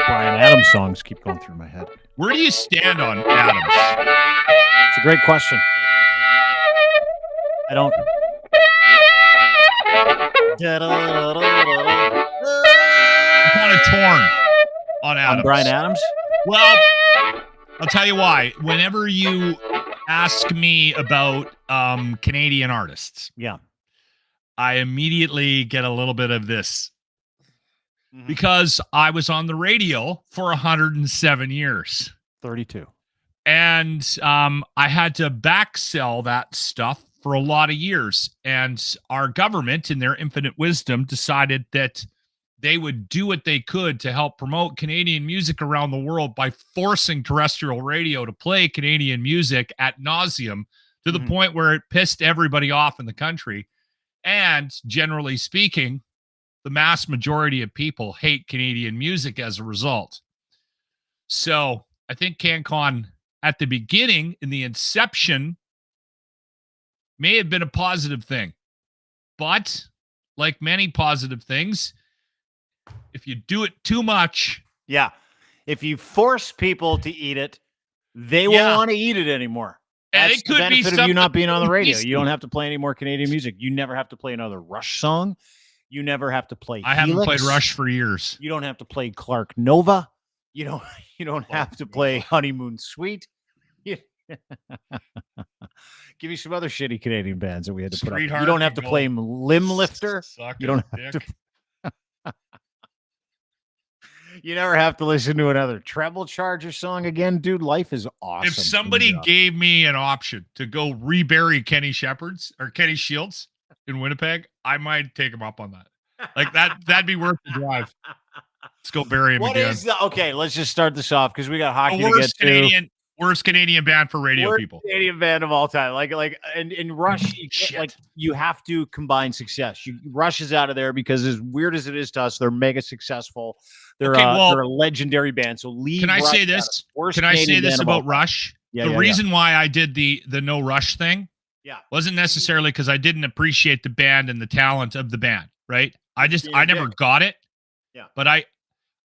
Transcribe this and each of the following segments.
Bryan Adams songs keep going through my head. Where do you stand on Adams? It's a great question. I don't. I'm kind of torn on Adams. On Bryan Adams? Well, I'll tell you why. Whenever you ask me about Canadian artists, Yeah. I immediately get a little bit of this. Because I was on the radio for 107 years. 32. And I had to back sell that stuff for a lot of years. And our government, in their infinite wisdom, decided that they would do what they could to help promote Canadian music around the world by forcing terrestrial radio to play Canadian music ad nauseum to the point where it pissed everybody off in the country. And generally speaking, the mass majority of people hate Canadian music as a result. So I think CanCon at the beginning, in the inception, may have been a positive thing. But like many positive things, if you do it too much. Yeah. If you force people to eat it, they won't want to eat it anymore. And That's it could the benefit be of you not being on the radio. something- You don't have to play any more Canadian music. You never have to play another Rush song. You never have to play I haven't Helix. played Rush for years. You don't have to play Clark Nova. You don't have to play Honeymoon Suite. Give me some other shitty Canadian bands that we had to put up. You don't have to play Limb Lifter. You don't have to. You never have to listen to another Treble Charger song again, dude. Life is awesome. If somebody gave me an option to go rebury Kenny Shields in Winnipeg, I might take him up on that. Like that'd be worth the drive. Let's go bury him again. Okay, let's just start this off because we got hockey to get to. Worst Canadian band for radio people. Canadian band of all time. And Rush, you have to combine success. Rush is out of there because as weird as it is to us, they're mega successful. They're a legendary band. So leave. Can I Rush say this? Can I say this about Rush? The reason why I did the no Rush thing, wasn't necessarily because I didn't appreciate the band and the talent of the band. Right? I never got it. Yeah. But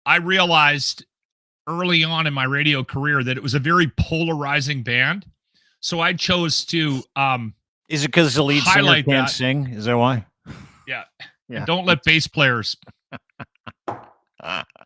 I realized early on in my radio career that it was a very polarizing band. So I chose to is it because the lead singer can't sing? Is that why? Yeah. Don't let bass players.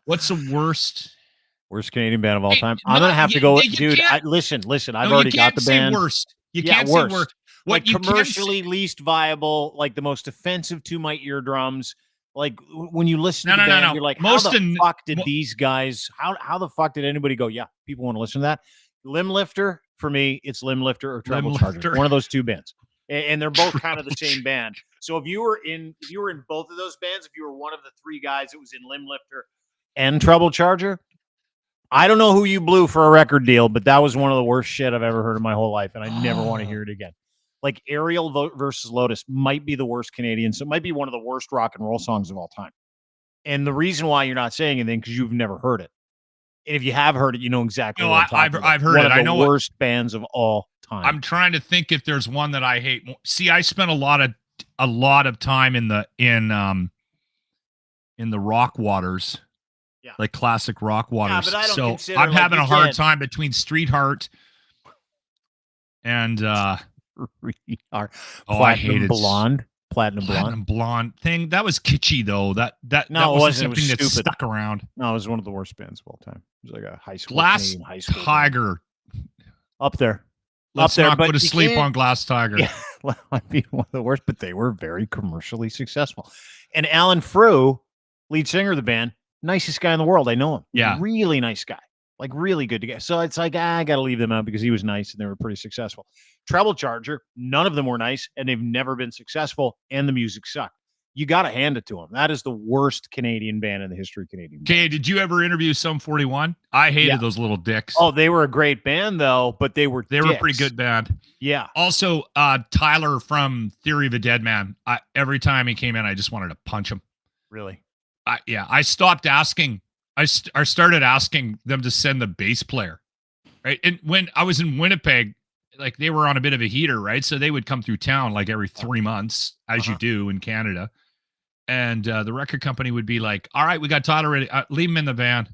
What's the worst Canadian band of all time? I'm gonna have to go, dude. Listen. I've already got the band. Worst. You can't say worst. What commercially least viable, like the most offensive to my eardrums. Like when you listen to the band, you're like, how the fuck did these guys? How the fuck did anybody go? Yeah, people want to listen to that. Limb Lifter for me, it's Limb Lifter or Treble Charger. One of those two bands, and they're both kind of the same band. So if you were in both of those bands, if you were one of the three guys that was in Limb Lifter and Treble Charger, I don't know who you blew for a record deal, but that was one of the worst shit I've ever heard in my whole life, and I never want to hear it again. Like Ariel versus Lotus might be the worst Canadian. So it might be one of the worst rock and roll songs of all time. And the reason why you're not saying anything because you've never heard it. And if you have heard it, you know exactly what I'm talking about. I've heard it. I know the worst bands of all time. I'm trying to think if there's one that I hate. See, I spent a lot of time in the rock waters. Yeah. Like classic rock waters. Yeah, but I don't so I'm having a hard time between Street Heart and Platinum Blonde thing. That was kitschy though. That wasn't something that stuck around. No, it was one of the worst bands of all time. It was like a high school Tiger up there. Let's not go to sleep on Glass Tiger. Yeah, well, might be one of the worst, but they were very commercially successful. And Alan Frew, lead singer of the band, nicest guy in the world. I know him. Yeah, really nice guy. Like really good to get. So it's like, I got to leave them out because he was nice and they were pretty successful. Treble Charger, none of them were nice and they've never been successful and the music sucked. You got to hand it to them. That is the worst Canadian band in the history of Canadian. Okay, did you ever interview Sum 41? I hated those little dicks. Oh, they were a great band though, but they were a pretty good band. Yeah. Also, Tyler from Theory of a Dead Man. Every time he came in, I just wanted to punch him. Really? I stopped asking. I started asking them to send the bass player, right? And when I was in Winnipeg, like they were on a bit of a heater, right? So they would come through town like every 3 months, as you do in Canada. And the record company would be like, all right, we got Tyler ready. Leave him in the van.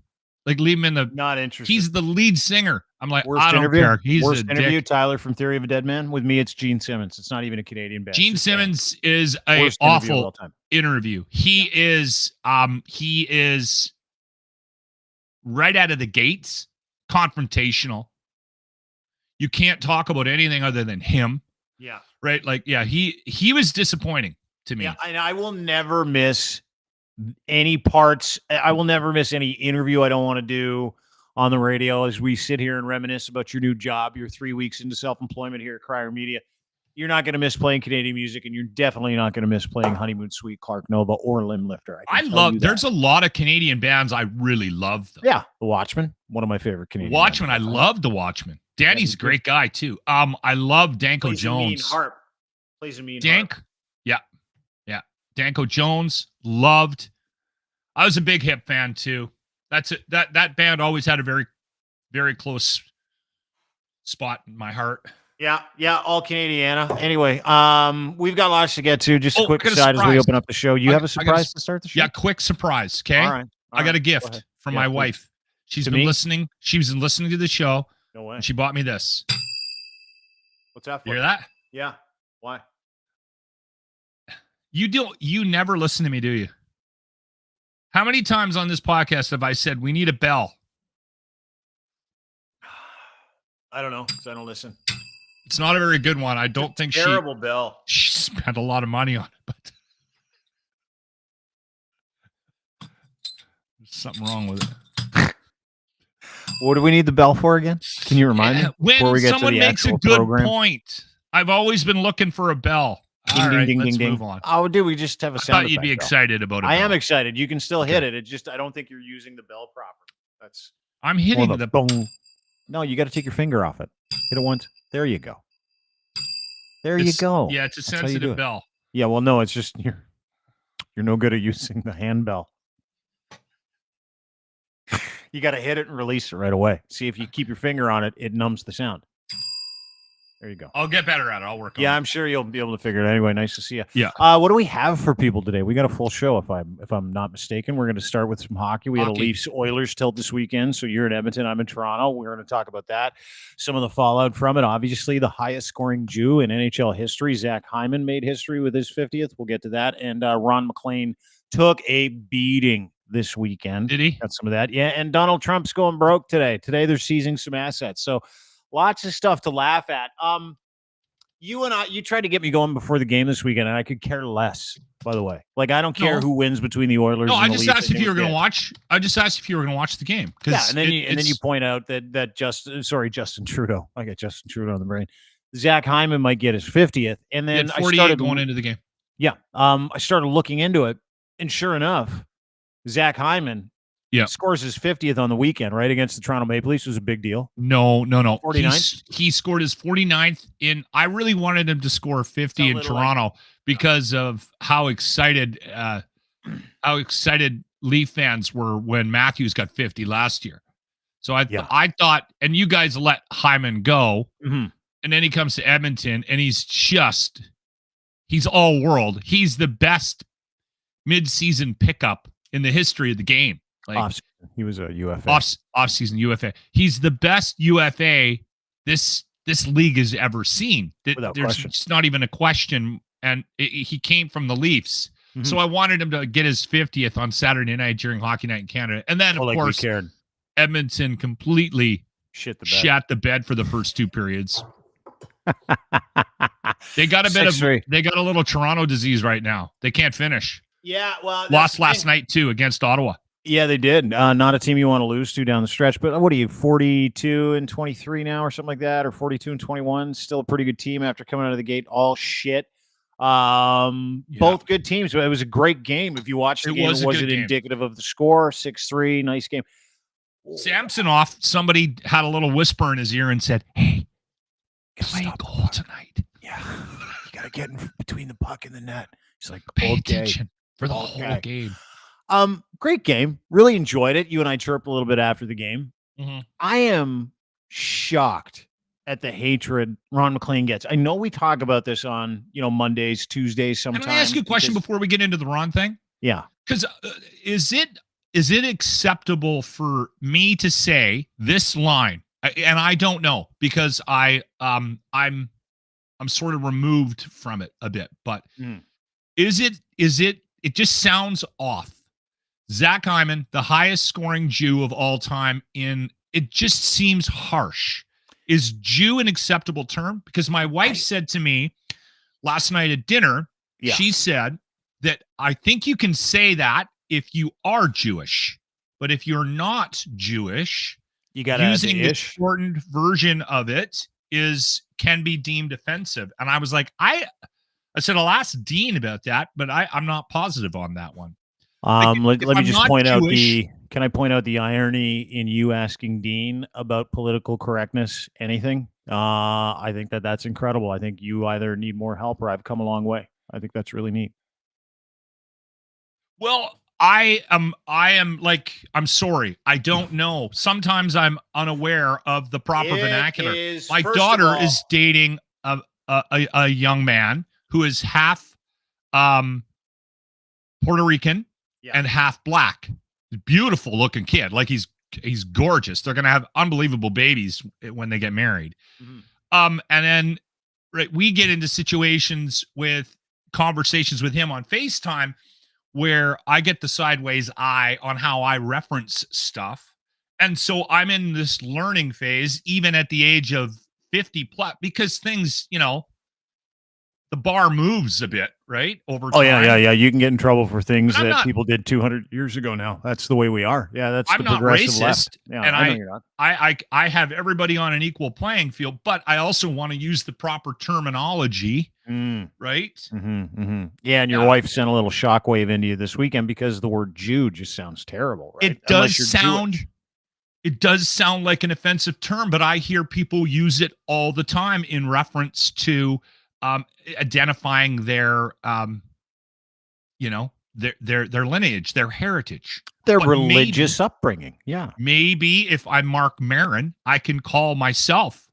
Like, leave him in the. Not interested. He's the lead singer. I'm like, worst I don't interview? care. He's worst a interview. dick. Tyler from Theory of a Dead Man. With me, it's Gene Simmons. It's not even a Canadian band. Gene Simmons is a worst awful interview. He is right out of the gates, confrontational. You can't talk about anything other than him. Yeah. Right. Like, yeah, he was disappointing to me. Yeah, and I will never miss any parts. I will never miss any interview I don't want to do on the radio as we sit here and reminisce about your new job. You're 3 weeks into self-employment here at Crier Media. You're not going to miss playing Canadian music, and you're definitely not going to miss playing Honeymoon Suite, Clark Nova, or Limb Lifter. There's a lot of Canadian bands I really love, though. Yeah, The Watchmen, one of my favorite Canadian Watchmen, bands. I love The Watchmen. Danny's a great guy, too. I love Danko Jones. Plays a mean harp. Yeah. Danko Jones, loved. I was a big Hip fan, too. That's it. That band always had a very, very close spot in my heart. Yeah, all Canadiana. Anyway, we've got lots to get to. Just a quick aside as we open up the show. You have a surprise to start the show? Yeah, quick surprise, okay? All right. I got a gift from my wife. She's been listening. She was listening to the show. No way. And she bought me this. What's that for? You hear that? Yeah. Why? You never listen to me, do you? How many times on this podcast have I said we need a bell? I don't know, because I don't listen. It's not a very good one. I don't think terrible bell. She spent a lot of money on it, but there's something wrong with it. What do we need the bell for again? Can you remind me? When someone makes a good point, I've always been looking for a bell. Ding, let's ding, move ding. on. Oh, dude, we just have a sound thought you'd be excited about it. I am excited. You can still hit it. It's just I don't think you're using the bell properly. I'm hitting the bong. No, you got to take your finger off it. Hit it once. There you go. You go. Yeah, it's a sensitive bell. Yeah, well, no, it's just you're no good at using the handbell. You got to hit it and release it right away. See, if you keep your finger on it, it numbs the sound. There you go. I'll get better at it. I'll work on it. Yeah, I'm sure you'll be able to figure it out. Anyway, nice to see you. Yeah. What do we have for people today? We got a full show, if I'm not mistaken. We're going to start with some hockey. We had a Leafs-Oilers tilt this weekend, so you're in Edmonton, I'm in Toronto. We're going to talk about that. Some of the fallout from it. Obviously, the highest-scoring Jew in NHL history, Zach Hymen, made history with his 50th. We'll get to that. And Ron Maclean took a beating this weekend. Did he? Got some of that. Yeah, and Donald Trump's going broke today. Today, they're seizing some assets. So lots of stuff to laugh at. You tried to get me going before the game this weekend, and I could care less, by the way. Like, I don't care who wins between the Oilers and the Leafs. No, I just asked if you were going to watch. I just asked if you were going to watch the game. Yeah, and then you point out that Justin Trudeau. I got Justin Trudeau on the brain. Zach Hymen might get his 50th, and then I started going into the game. Yeah, I started looking into it, and sure enough, Zach Hymen scores his 50th on the weekend, right, against the Toronto Maple Leafs. Was a big deal. No. 49th? He scored his 49th I really wanted him to score 50 in Toronto because of how excited Leaf fans were when Matthews got 50 last year. So I thought, and you guys let Hyman go, and then he comes to Edmonton, and he's all world. He's the best mid-season pickup in the history of the game. Like, he was a UFA. Off-season UFA. He's the best UFA this league has ever seen. There's just not even a question. And he came from the Leafs. Mm-hmm. So I wanted him to get his 50th on Saturday night during Hockey Night in Canada. And then, of course, Edmonton completely shit the bed for the first two periods. They got a little Toronto disease right now. They can't finish. Yeah, well, lost last night too against Ottawa. Yeah, they did. Not a team you want to lose to down the stretch. But what are you, 42-23 now or something like that, or 42-21? Still a pretty good team after coming out of the gate all shit. Both good teams. It was a great game. If you watched the game, was it indicative of the score? 6-3, nice game. Samsonov, somebody had a little whisper in his ear and said, "Hey, play a goal tonight. Yeah, you got to get in between the puck and the net." He's like, pay attention for the whole game. Great game. Really enjoyed it. You and I chirped a little bit after the game. Mm-hmm. I am shocked at the hatred Ron Maclean gets. I know we talk about this on, Mondays, Tuesdays sometimes. Can I ask you a question before we get into the Ron thing? Yeah. Because is it acceptable for me to say this line? And I don't know, because I'm sort of removed from it a bit, but is it just sounds off. Zach Hymen, the highest scoring Jew of all time, it just seems harsh. Is Jew an acceptable term? Because my wife said to me last night at dinner, she said that I think you can say that if you are Jewish, but if you're not Jewish, you got using the shortened version of it can be deemed offensive. And I was like, I said I'll ask Dean about that, but I'm not positive on that one. Let me just point out can I point out the irony in you asking Dean about political correctness, anything? I think that's incredible. I think you either need more help or I've come a long way. I think that's really neat. Well, I am like, I'm sorry. I don't know. Sometimes I'm unaware of the proper vernacular. My daughter is dating a young man who is half Puerto Rican and half black. Beautiful looking kid. Like he's gorgeous. They're going to have unbelievable babies when they get married. And then we get into situations with conversations with him on FaceTime where I get the sideways eye on how I reference stuff. And so I'm in this learning phase, even at the age of 50 plus, because things, the bar moves a bit, right? Over time. Oh, yeah. You can get in trouble for things that people did 200 years ago now. That's the way we are. Yeah, that's the progressive left. Yeah, and I know you're not. I have everybody on an equal playing field, but I also want to use the proper terminology, right? Yeah, and your wife sent a little shockwave into you this weekend because the word Jew just sounds terrible, right? It does sound like an offensive term, but I hear people use it all the time in reference to identifying their their lineage, their heritage, their religious upbringing. Yeah. Maybe if I'm Mark Maron, I can call myself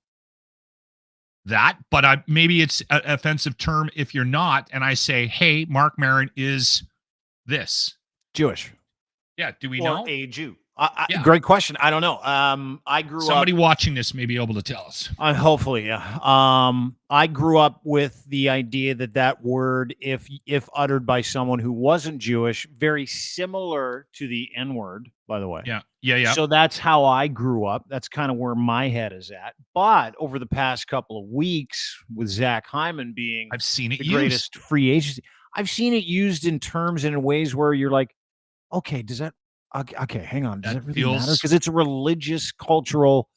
that, but maybe it's an offensive term if you're not. And I say, hey, Mark Maron is this. Jewish. Yeah. Do we know? A Jew. Great question. I don't know. I grew up. Somebody watching this may be able to tell us. Hopefully, yeah. I grew up with the idea that word, if uttered by someone who wasn't Jewish, very similar to the N-word, by the way. Yeah. So that's how I grew up. That's kind of where my head is at. But over the past couple of weeks, with Zach Hymen being I've seen it the greatest free agency, I've seen it used in terms and in ways where you're like, okay, does that? Okay, hang on. Does it really matter? Because it's a religious, cultural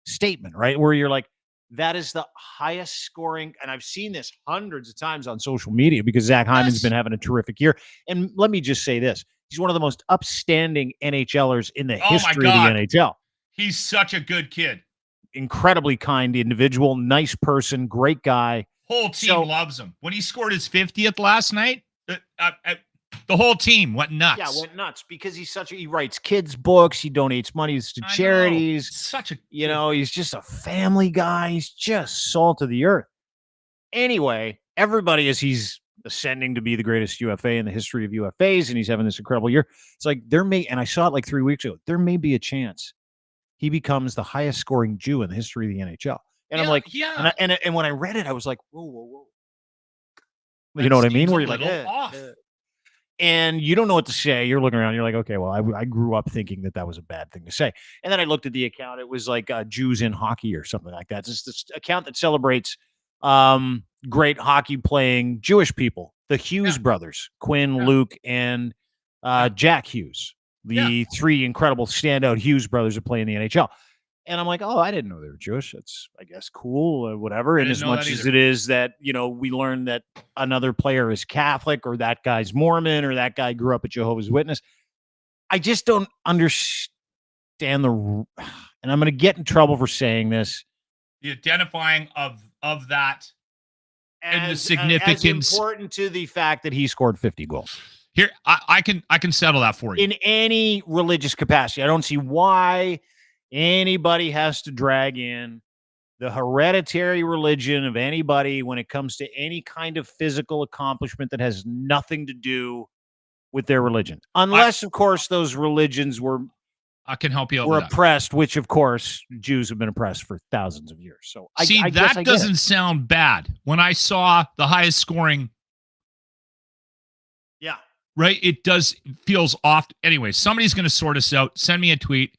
statement, right? Where you're like, that is the highest scoring. And I've seen this hundreds of times on social media because Zach Hyman's been having a terrific year. And let me just say this. He's one of the most upstanding NHLers in the history of the NHL. He's such a good kid. Incredibly kind individual, nice person, great guy. Whole team loves him. When he scored his 50th last night, the whole team went nuts. Yeah, went nuts because he writes kids' books. He donates money to charities. He's just a family guy. He's just salt of the earth. Anyway, everybody, as he's ascending to be the greatest UFA in the history of UFAs, and he's having this incredible year. It's like and I saw it like 3 weeks ago, there may be a chance he becomes the highest scoring Jew in the history of the NHL. And I'm like, and when I read it, I was like, whoa. You know what I mean? Where you're like, off. And you don't know what to say. You're looking around. You're like, okay, well, I grew up thinking that was a bad thing to say. And then I looked at the account. It was like Jews in hockey or something like that. It's just this account that celebrates great hockey playing Jewish people. The Hughes brothers, Quinn, Luke, and Jack Hughes. The three incredible standout Hughes brothers that play in the NHL. And I'm like, oh, I didn't know they were Jewish. That's, I guess, cool or whatever. And as much as it is that, we learn that another player is Catholic or that guy's Mormon or that guy grew up a Jehovah's Witness, I just don't understand and I'm going to get in trouble for saying this. The identifying of that and the significance. As important to the fact that he scored 50 goals. Here, I can settle that for you. In any religious capacity, I don't see why anybody has to drag in the hereditary religion of anybody when it comes to any kind of physical accomplishment that has nothing to do with their religion, unless, of course, those religions were. I can help you out. Were oppressed, which, of course, Jews have been oppressed for thousands of years. So I guess that doesn't sound bad. When I saw the highest scoring, yeah, right, it feels off. Anyway, somebody's going to sort us out. Send me a tweet,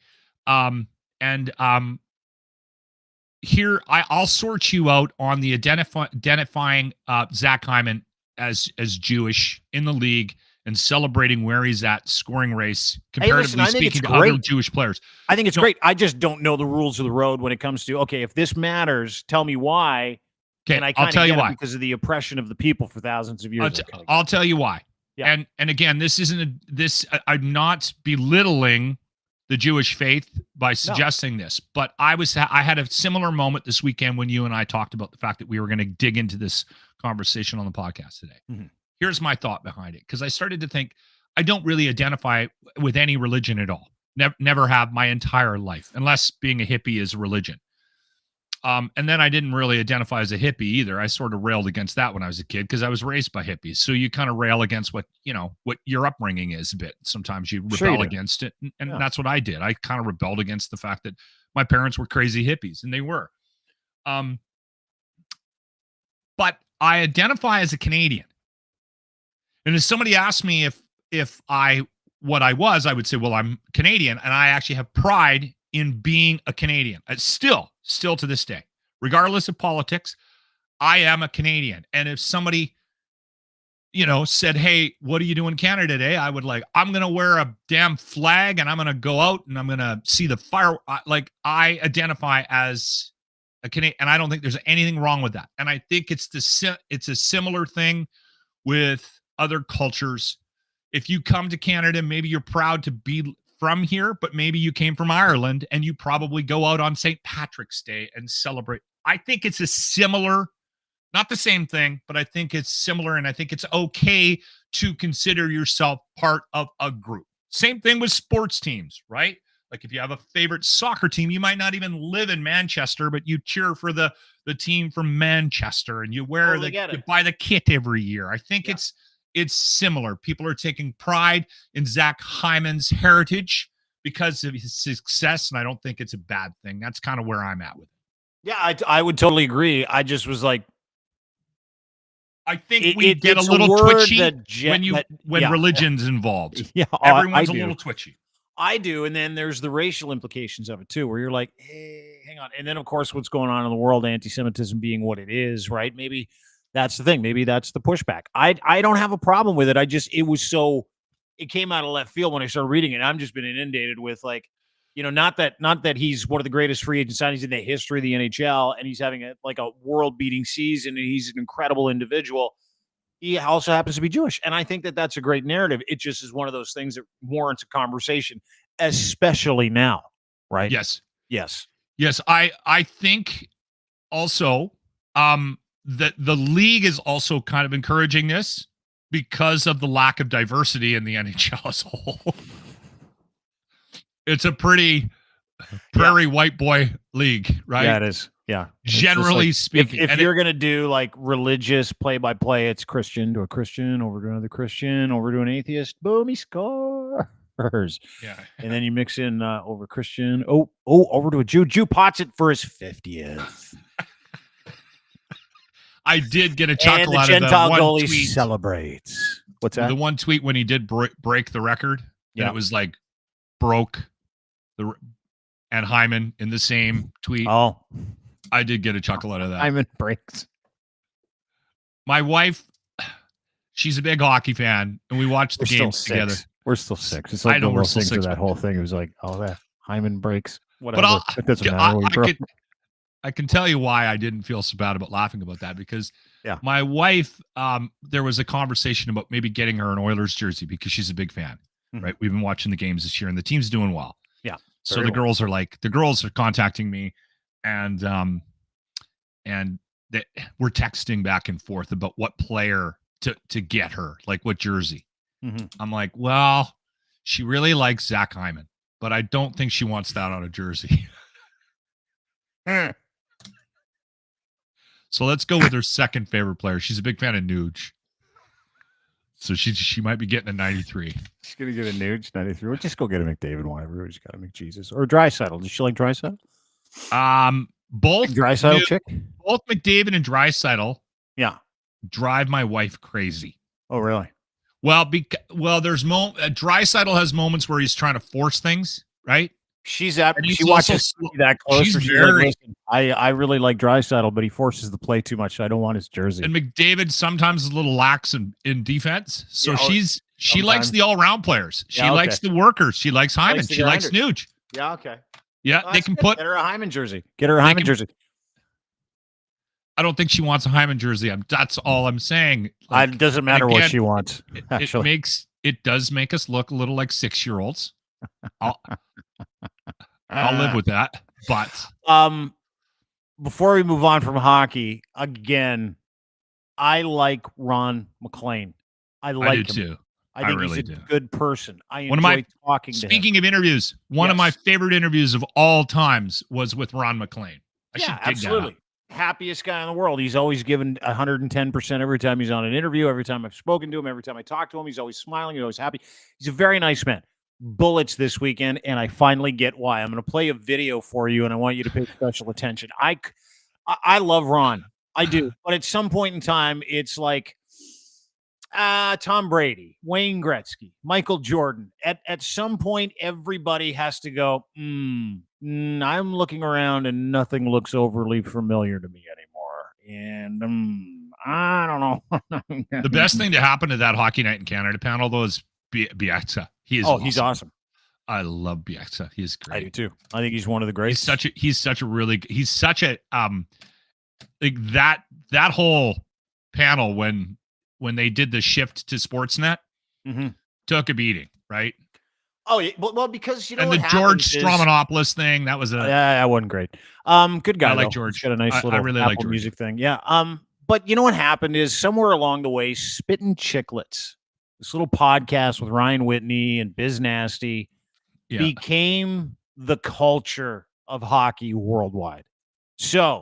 here I'll sort you out on the identifying Zach Hymen as Jewish in the league and celebrating where he's at scoring race comparatively speaking to other Jewish players. I think it's great. I just don't know the rules of the road when it comes to, okay, if this matters, tell me why. Okay, and I'll tell you why. Because of the oppression of the people for thousands of years. I'll tell you why. Yeah. And again, this isn't I'm not belittling the Jewish faith by suggesting this, but I had a similar moment this weekend when you and I talked about the fact that we were going to dig into this conversation on the podcast today. Mm-hmm. Here's my thought behind it, because I started to think I don't really identify with any religion at all. Never have my entire life, unless being a hippie is a religion. And then I didn't really identify as a hippie either. I sort of railed against that when I was a kid because I was raised by hippies. So you kind of rail against what your upbringing is a bit. Sometimes you rebel against it. And that's what I did. I kind of rebelled against the fact that my parents were crazy hippies, and they were. But I identify as a Canadian. And if somebody asked me if I was, I would say, well, I'm Canadian, and I actually have pride in being a Canadian. Still to this day, regardless of politics, I am a Canadian. And if somebody, said, hey, what are you doing in Canada today? I would I'm going to wear a damn flag and I'm going to go out and I'm going to see the fire. I identify as a Canadian, and I don't think there's anything wrong with that. And I think it's a similar thing with other cultures. If you come to Canada, maybe you're proud to be from here, but maybe you came from Ireland and you probably go out on St. Patrick's Day and celebrate. I think it's a similar, not the same thing, but I think it's similar, and I think it's okay to consider yourself part of a group. Same thing with sports teams, right? Like if you have a favorite soccer team, you might not even live in Manchester, but you cheer for the team from Manchester, and you wear you buy the kit every year. I think it's similar. People are taking pride in Zach Hymen's heritage because of his success, and I don't think it's a bad thing. That's kind of where I'm at with it. Yeah, I would totally agree. I just was like, I think we get a little twitchy when religion's involved. Yeah, everyone's a little twitchy. I do, and then there's the racial implications of it too, where you're like, hey, hang on. And then, of course, what's going on in the world, anti-Semitism being what it is, right? Maybe that's the thing. Maybe that's the pushback. I don't have a problem with it. It came out of left field when I started reading it. I've just been inundated with not that he's one of the greatest free agent signings in the history of the NHL, and he's having a world-beating season, and he's an incredible individual. He also happens to be Jewish, and I think that that's a great narrative. It just is one of those things that warrants a conversation, especially now, right? Yes. I think also that the league is also kind of encouraging this because of the lack of diversity in the NHL as a whole. It's a pretty prairie white boy league, right? Yeah, it is. Yeah. Generally speaking. If you're going to do religious play-by-play, it's Christian to a Christian, over to another Christian, over to an atheist, boom, he scores. Yeah. And then you mix in over Christian, over to a Jew. Jew pots it for his 50th. I did get a chuckle out of the Gentile one goalie tweet. Celebrates. What's that? The one tweet when he did break the record, and it was broke and Hymen in the same tweet. Oh, I did get a chuckle out of that. Hymen breaks. My wife, she's a big hockey fan, and we watched the games together. We're still 6. It's like we're still 6 to that whole thing. It was like, that Hymen breaks. Whatever. But it doesn't matter. I can tell you why I didn't feel so bad about laughing about that, because my wife, there was a conversation about maybe getting her an Oilers jersey because she's a big fan, right? We've been watching the games this year, and the team's doing well. Yeah. So the girls are contacting me, and we're texting back and forth about what player to get her, what jersey. Mm-hmm. I'm like, well, she really likes Zach Hymen, but I don't think she wants that on a jersey. So let's go with her second favorite player. She's a big fan of Nuge. So she might be getting a 93. She's going to get a Nuge 93. We'll just go get a McDavid one. Everybody's got a McJesus. Or a Draisaitl. Does she like Draisaitl? Both Draisaitl chick? Both McDavid and Draisaitl drive my wife crazy. Oh, really? Well, there's Draisaitl has moments where he's trying to force things, right? She watches that close. She's very. Like, I really like Draisaitl, but he forces the play too much. So I don't want his jersey. And McDavid sometimes is a little lax in defense. So she likes the all-around players. She likes the workers. She likes Hymen. She likes Nuge. Yeah, okay. Yeah, well, they can get her a Hymen jersey. Get her a Hymen jersey. I don't think she wants a Hymen jersey. That's all I'm saying. It doesn't matter what she wants. It does make us look a little like 6-year-olds. I'll live with that. But before we move on from hockey, again, I like Ron Maclean. I like him too. I think he's a good person. I enjoy talking to him. Speaking of interviews, one of my favorite interviews of all times was with Ron Maclean. Absolutely. Happiest guy in the world. He's always given 110% every time he's on an interview, every time I've spoken to him, every time I talk to him. He's always smiling. He's always happy. He's a very nice man. Bullets this weekend, and I finally get why. I'm going to play a video for you, and I want you to pay special attention. I love Ron. I do. But at some point in time, it's like Tom Brady, Wayne Gretzky, Michael Jordan. At some point, everybody has to go, I'm looking around and nothing looks overly familiar to me anymore. And I don't know. The best thing to happen to that Hockey Night in Canada panel, though, is Bieksa. He's awesome. I love Bieksa. He's great. I do too. I think he's one of the greats. He's such a like that whole panel when they did the shift to Sportsnet took a beating, right? Oh, yeah. Well, because and the George Stromanopoulos thing, that was that wasn't great. Good guy. I like George. He's got a nice little really Apple Music thing. Yeah. But you know what happened is somewhere along the way, Spittin' Chicklets, this little podcast with Ryan Whitney and Biz Nasty, became the culture of hockey worldwide. So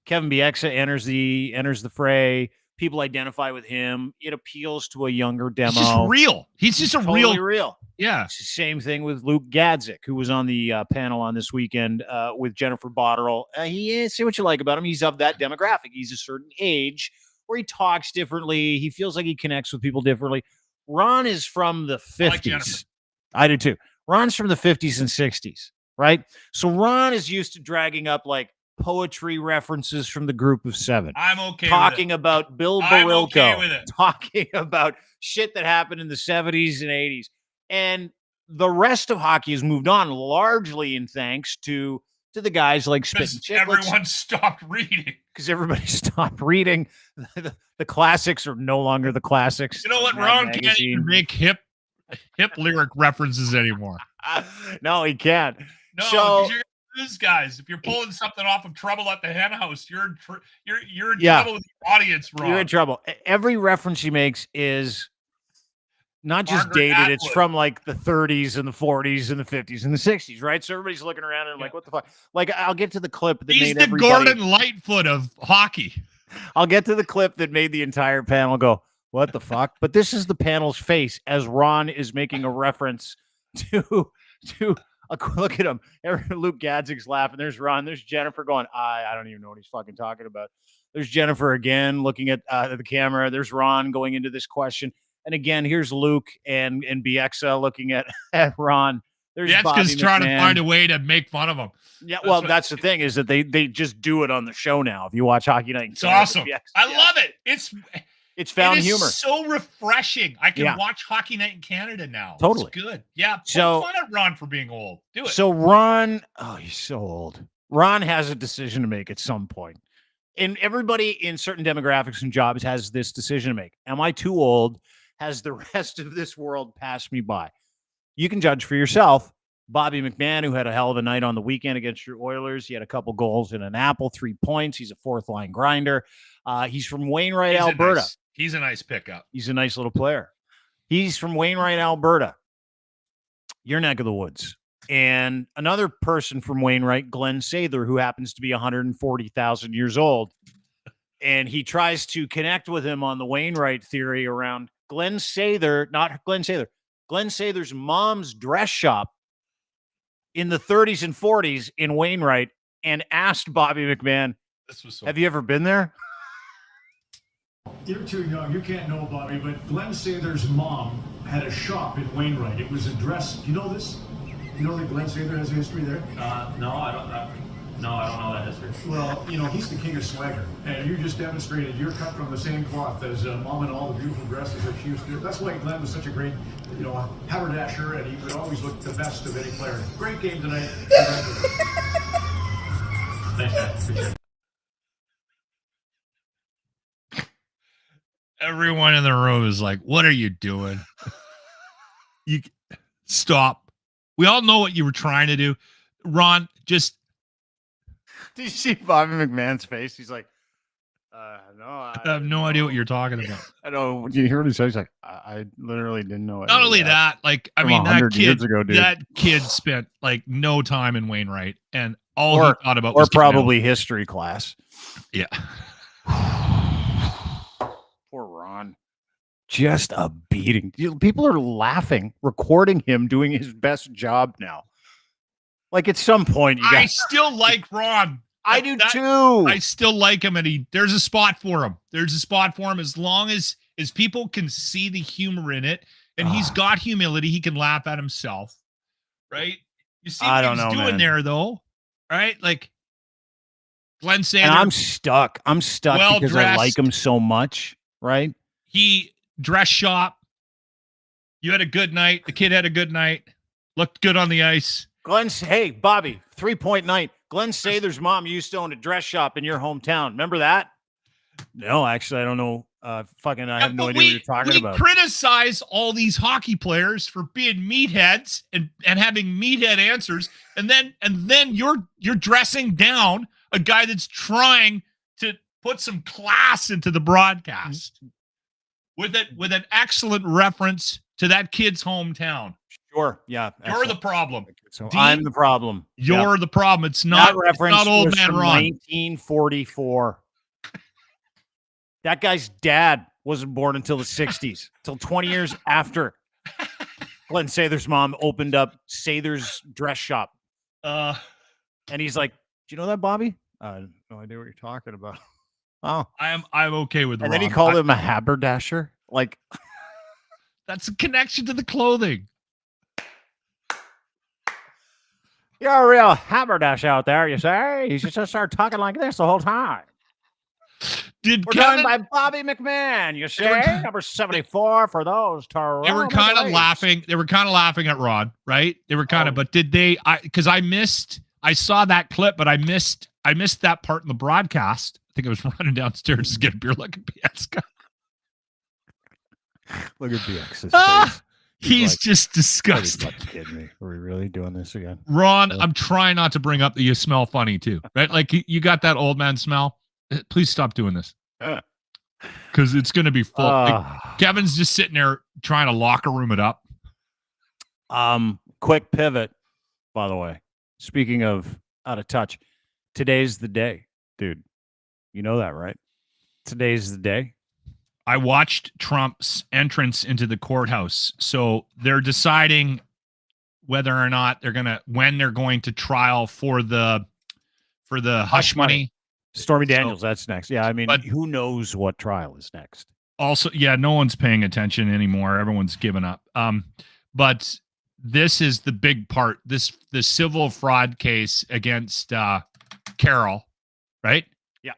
Kevin Bieksa enters the fray. People identify with him. It appeals to a younger demo. He's just real. He's just totally real. Yeah. It's the same thing with Luke Gadzik, who was on the panel on this weekend with Jennifer Botterill. Say what you like about him. He's of that demographic. He's a certain age where he talks differently. He feels like he connects with people differently. Ron is from the 50s. I do too. Ron's from the 50s and 60s, right? So Ron is used to dragging up like poetry references from the Group of Seven. I'm okay talking with it. About Bill Barilko. Okay with it. Talking about shit that happened in the 70s and 80s. And the rest of hockey has moved on largely in thanks to the guys like Spittin' Chicklets. Everyone stopped reading. Because everybody stopped reading. The classics are no longer the classics. You know what? Ron can't even make hip lyric references anymore. No, he can't. No, because you're those guys. If you're pulling something off of Trouble at the Hen House, you're in trouble with the audience, Ron. You're in trouble. Every reference he makes is not just dated. Atwood. It's from like the 30s and the 40s and the 50s and the 60s, right? So everybody's looking around and like, what the fuck? Like, I'll get to the clip that He's made the Gordon Lightfoot of hockey. I'll get to the clip that made the entire panel go, what the fuck? But this is the panel's face as Ron is making a reference to look at him. Luke Gadzik's laughing. There's Ron. There's Jennifer going, I don't even know what he's fucking talking about. There's Jennifer again looking at the camera. There's Ron going into this question. And again, here's Luke and Bieksa looking at Ron. There's Bieksa's trying to find a way to make fun of him. Yeah, that's the thing is that they just do it on the show now. If you watch Hockey Night, it's awesome. I love it. It's found humor. So refreshing. I can watch Hockey Night in Canada now. Totally. It's good. Yeah. So fun at Ron for being old. Do it. So Ron, he's so old. Ron has a decision to make at some point. And everybody in certain demographics and jobs has this decision to make. Am I too old? Has the rest of this world passed me by? You can judge for yourself. Bobby McMahon, who had a hell of a night on the weekend against your Oilers. He had a couple goals and an apple, 3 points. He's a fourth-line grinder. He's from Wainwright, Alberta. He's a nice pickup. He's a nice little player. He's from Wainwright, Alberta, your neck of the woods. And another person from Wainwright, Glen Satehr, who happens to be 140,000 years old. And he tries to connect with him on the Wainwright theory around Glen Satehr, not Glen Satehr, Glen Sather's mom's dress shop in the 30s and 40s in Wainwright and asked Bobby McMahon, have you ever been there? You're too young. You can't know, Bobby, but Glen Sather's mom had a shop in Wainwright. It was addressed. Do you know this? You know that Glen Satehr has a history there? No, I don't know that history. Well, he's the king of swagger, and you just demonstrated you're cut from the same cloth as mom and all the beautiful dresses that she used to do. That's why Glen was such a great, haberdasher, and he would always look the best of any player. Great game tonight. Thanks, guys. Appreciate it. Everyone in the room is like, what are you doing? You stop. We all know what you were trying to do. Ron, just. Did you see Bobby McMahon's face? He's like, no. I have no idea what you're talking about. I know. You hear what he said? He's like, I literally didn't know it. Not only that, like, I mean, that kid, ago, dude. That kid spent like no time in Wainwright, and all he thought about was probably history class. Yeah. Poor Ron. Just a beating. People are laughing, recording him doing his best job now. Like at some point, I still like Ron. I do too. I still like him, and there's a spot for him. There's a spot for him as long as people can see the humor in it, and he's got humility. He can laugh at himself, right? You see what he's doing there, though, right? Like Glen Satehr. And I'm stuck because I like him so much, right? He dress shop. You had a good night. The kid had a good night. Looked good on the ice. Hey, Bobby, 3-point night. Glen Sather's mom used to own a dress shop in your hometown. Remember that? No, actually, I don't know. I have no idea what you're talking about. We criticize all these hockey players for being meatheads and having meathead answers, and then you're dressing down a guy that's trying to put some class into the broadcast with an excellent reference to that kid's hometown. Sure. Yeah. You're the problem. So Dean, I'm the problem. You're the problem. It's not old man Ron. 1944. That guy's dad wasn't born until the 60s, until 20 years after Glen Sather's mom opened up Sather's dress shop. And he's like, do you know that, Bobby? I have no idea what you're talking about. Oh, I'm okay with Ron. And then he called him a haberdasher. Like, that's a connection to the clothing. You're a real haberdasher out there, you say? You should just start talking like this the whole time. We're joined by Bobby McMahon, you say? Number 74 for those. They were kind of laughing. They were kind of laughing at Ron, right? They were kind of, but did they? Because I saw that clip, but I missed that part in the broadcast. I think I was running downstairs to get a beer. Look at BX. Look at BX's face. He's like, just disgusting. Kidding me? Are we really doing this again? Ron, I'm trying not to bring up that you smell funny too, right? Like you got that old man smell. Please stop doing this. Because it's going to be full. Like, Kevin's just sitting there trying to locker room it up. Quick pivot, by the way. Speaking of out of touch, today's the day, dude. You know that, right? Today's the day. I watched Trump's entrance into the courthouse. So they're deciding whether or not when they're going to trial for the hush money. Stormy Daniels, that's next. Yeah, I mean, but who knows what trial is next? Also, yeah, no one's paying attention anymore. Everyone's given up. But this is the big part. The civil fraud case against Carol, right? Yeah.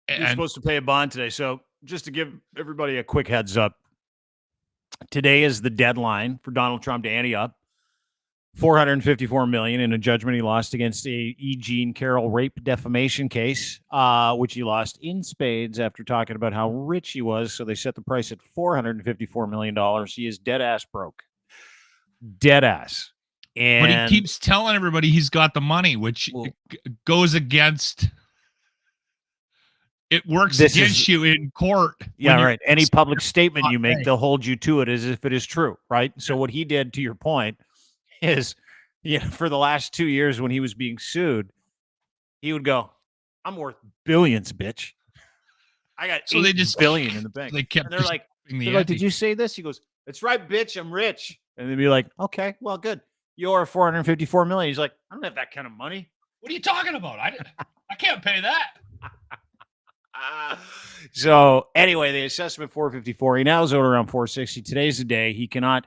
You're supposed to pay a bond today. So just to give everybody a quick heads up, today is the deadline for Donald Trump to ante up $454 million in a judgment he lost against E. Jean Carroll rape defamation case, which he lost in spades after talking about how rich he was. So they set the price at $454 million. He is dead ass broke. Dead ass. But he keeps telling everybody he's got the money, which goes against... It works against you in court. Yeah, right. Any public statement you make, they'll hold you to it as if it is true, right? So what he did, to your point, is, for the last 2 years when he was being sued, he would go, "I'm worth billions, bitch. I got $8 billion in the bank." They kept. And they're like, Like, did you say this? He goes, "That's right, bitch. I'm rich." And they'd be like, "Okay, well, good. You're 454 million." He's like, "I don't have that kind of money." What are you talking about? I can't pay that. So anyway, they assessed him at 454. He now is owed around 460. Today's the day he cannot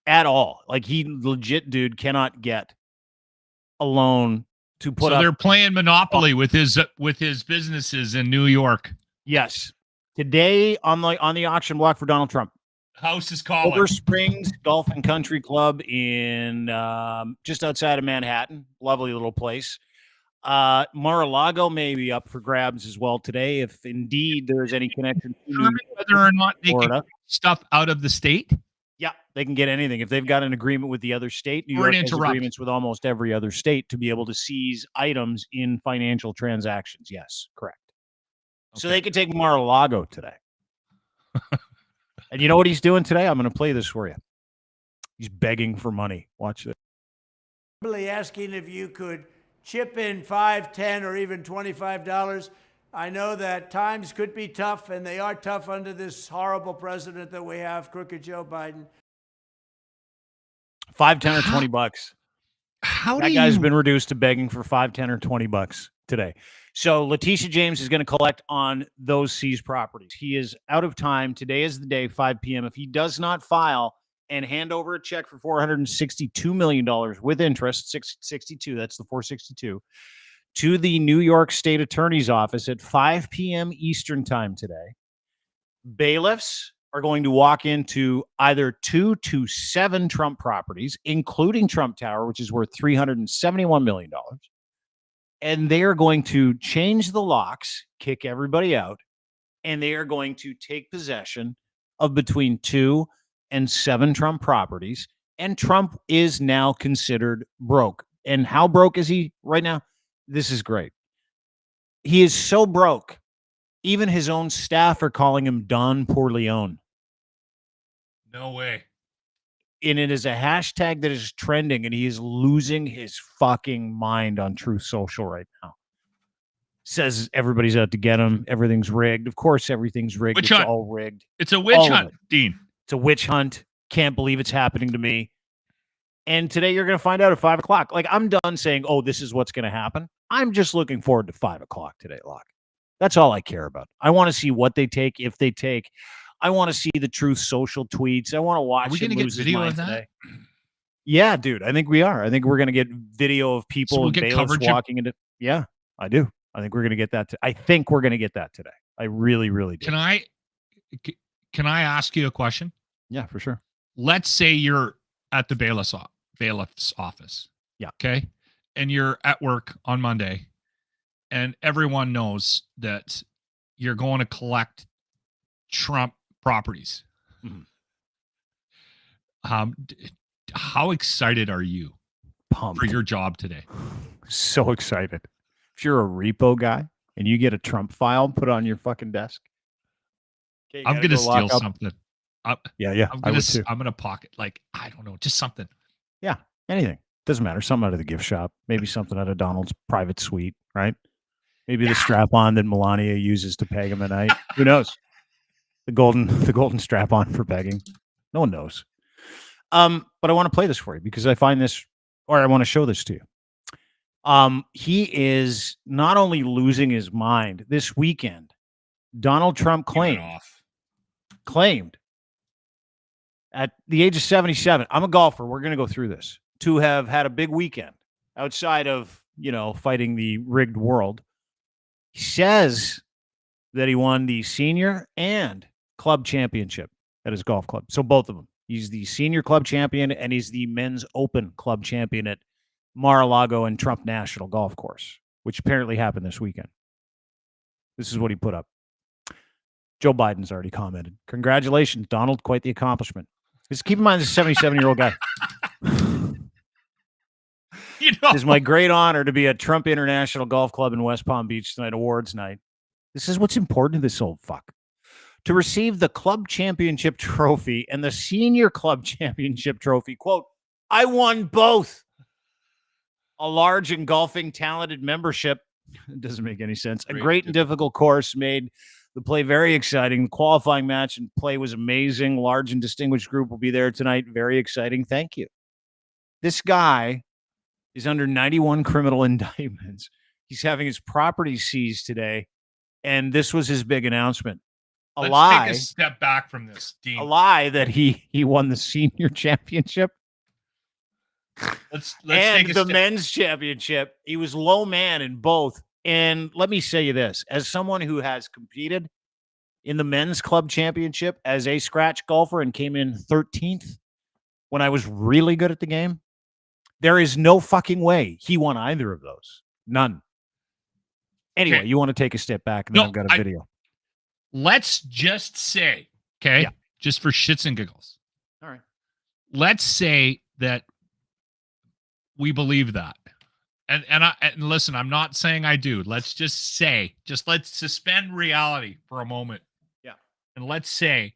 at all. Like, he legit, dude, cannot get a loan to put up. So they're playing Monopoly with his businesses in New York. Yes. Today on the auction block for Donald Trump. House is calling. Silver Springs Golf and Country Club in just outside of Manhattan. Lovely little place. Mar-a-Lago may be up for grabs as well today, if indeed there's any connection to whether or not they can get stuff out of the state. Yeah, they can get anything if they've got an agreement with the other state. New York has agreements with almost every other state to be able to seize items in financial transactions. Yes, correct. Okay. So they could take Mar-a-Lago today. And you know what he's doing today? I'm going to play this for you. He's begging for money. Watch this. Asking if you could chip in $5, $10, or even $25. I know that times could be tough, and they are tough under this horrible president that we have, crooked Joe Biden. $5, $10, or $20. That guy's been reduced to begging for $5, $10, or $20 today. So Letitia James is going to collect on those seized properties. He is out of time. Today is the day, 5 p.m. If he does not file and hand over a check for $462 million with interest, 662, that's the 462, to the New York State Attorney's Office at 5 p.m. Eastern time today, bailiffs are going to walk into either 2 to 7 Trump properties, including Trump Tower, which is worth $371 million. And they are going to change the locks, kick everybody out, and they are going to take possession of between 2 and 7 Trump properties. And Trump is now considered broke. And how broke is he right now? This is great. He is so broke, even his own staff are calling him Don Corleone. No way. And it is a hashtag that is trending, and he is losing his fucking mind on Truth Social right now. Says everybody's out to get him. Everything's rigged. Of course, everything's rigged. It's all rigged. It's a witch hunt, Dean. It's a witch hunt. Can't believe it's happening to me. And today you're going to find out at 5 o'clock. Like, I'm done saying, oh, this is what's going to happen. I'm just looking forward to 5 o'clock today, Loch. That's all I care about. I want to see what they take, if they take. I want to see the Truth Social tweets. I want to watch him lose his mind today. Yeah, dude. I think we are. I think we're going to get video of people and bailiffs walking into. Yeah, I do. I think we're going to get that. I think we're going to get that today. I really, really do. Can I ask you a question? Yeah, for sure. Let's say you're at the bailiff's office. Yeah. Okay. And you're at work on Monday, and everyone knows that you're going to collect Trump properties. Mm-hmm. How excited are you for your job today? So excited. If you're a repo guy and you get a Trump file put on your fucking desk, okay, I'm gonna steal something. Yeah. I'm gonna pocket, like, I don't know, just something. Yeah, anything. Doesn't matter. Something out of the gift shop. Maybe something out of Donald's private suite, right? Maybe the strap-on that Melania uses to peg him at night. Who knows? The golden strap-on for pegging. No one knows. But I want to play this for you because I find this, or I want to show this to you. He is not only losing his mind this weekend. Donald Trump claimed at the age of 77, I'm a golfer. We're going to go through this, to have had a big weekend outside of, fighting the rigged world. He says that he won the senior and club championship at his golf club. So both of them. He's the senior club champion and he's the men's open club champion at Mar-a-Lago and Trump National Golf Course, which apparently happened this weekend. This is what he put up. Joe Biden's already commented. Congratulations, Donald. Quite the accomplishment. Just keep in mind, this is a 77-year-old guy. It is my great honor to be at Trump International Golf Club in West Palm Beach tonight, awards night. This is what's important to this old fuck. To receive the club championship trophy and the senior club championship trophy. Quote, I won both. A large and golfing talented membership. It doesn't make any sense. A great and difficult course made The play, very exciting. The qualifying match and play was amazing. Large and distinguished group will be there tonight. Very exciting. Thank you. This guy is under 91 criminal indictments. He's having his property seized today, and this was his big announcement. Let's take a step back from this, Dean. A lie that he won the senior championship. Let's and take the men's championship. He was low man in both. And let me say you this, as someone who has competed in the men's club championship as a scratch golfer and came in 13th when I was really good at the game, there is no fucking way he won either of those. None. Anyway, okay. You want to take a step back, and then I've got a video. Let's just say, okay, just for shits and giggles. All right. Let's say that we believe that. And listen, I'm not saying I do. Let's just say, let's suspend reality for a moment. Yeah. And let's say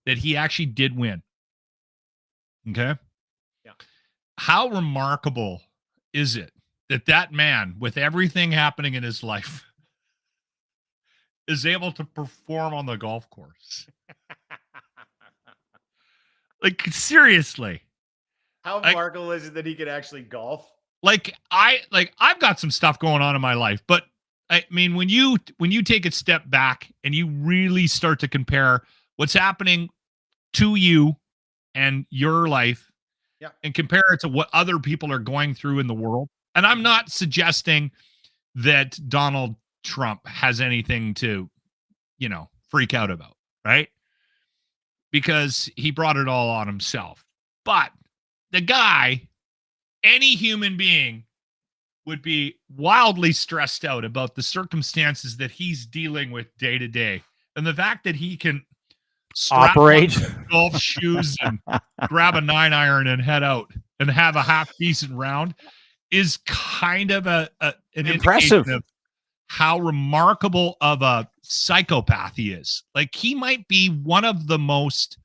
that he actually did win. Okay? Yeah. How remarkable is it that man, with everything happening in his life, is able to perform on the golf course? Like, seriously. How remarkable is it that he could actually golf? I've got some stuff going on in my life, but I mean, when you take a step back and you really start to compare what's happening to you and your life, and compare it to what other people are going through in the world. And I'm not suggesting that Donald Trump has anything to, freak out about, right? Because he brought it all on himself. But the guy, any human being, would be wildly stressed out about the circumstances that he's dealing with day to day. And the fact that he can operate golf shoes and grab a 9-iron and head out and have a half decent round is kind of an impressive of how remarkable of a psychopath he is. Like, he might be one of the most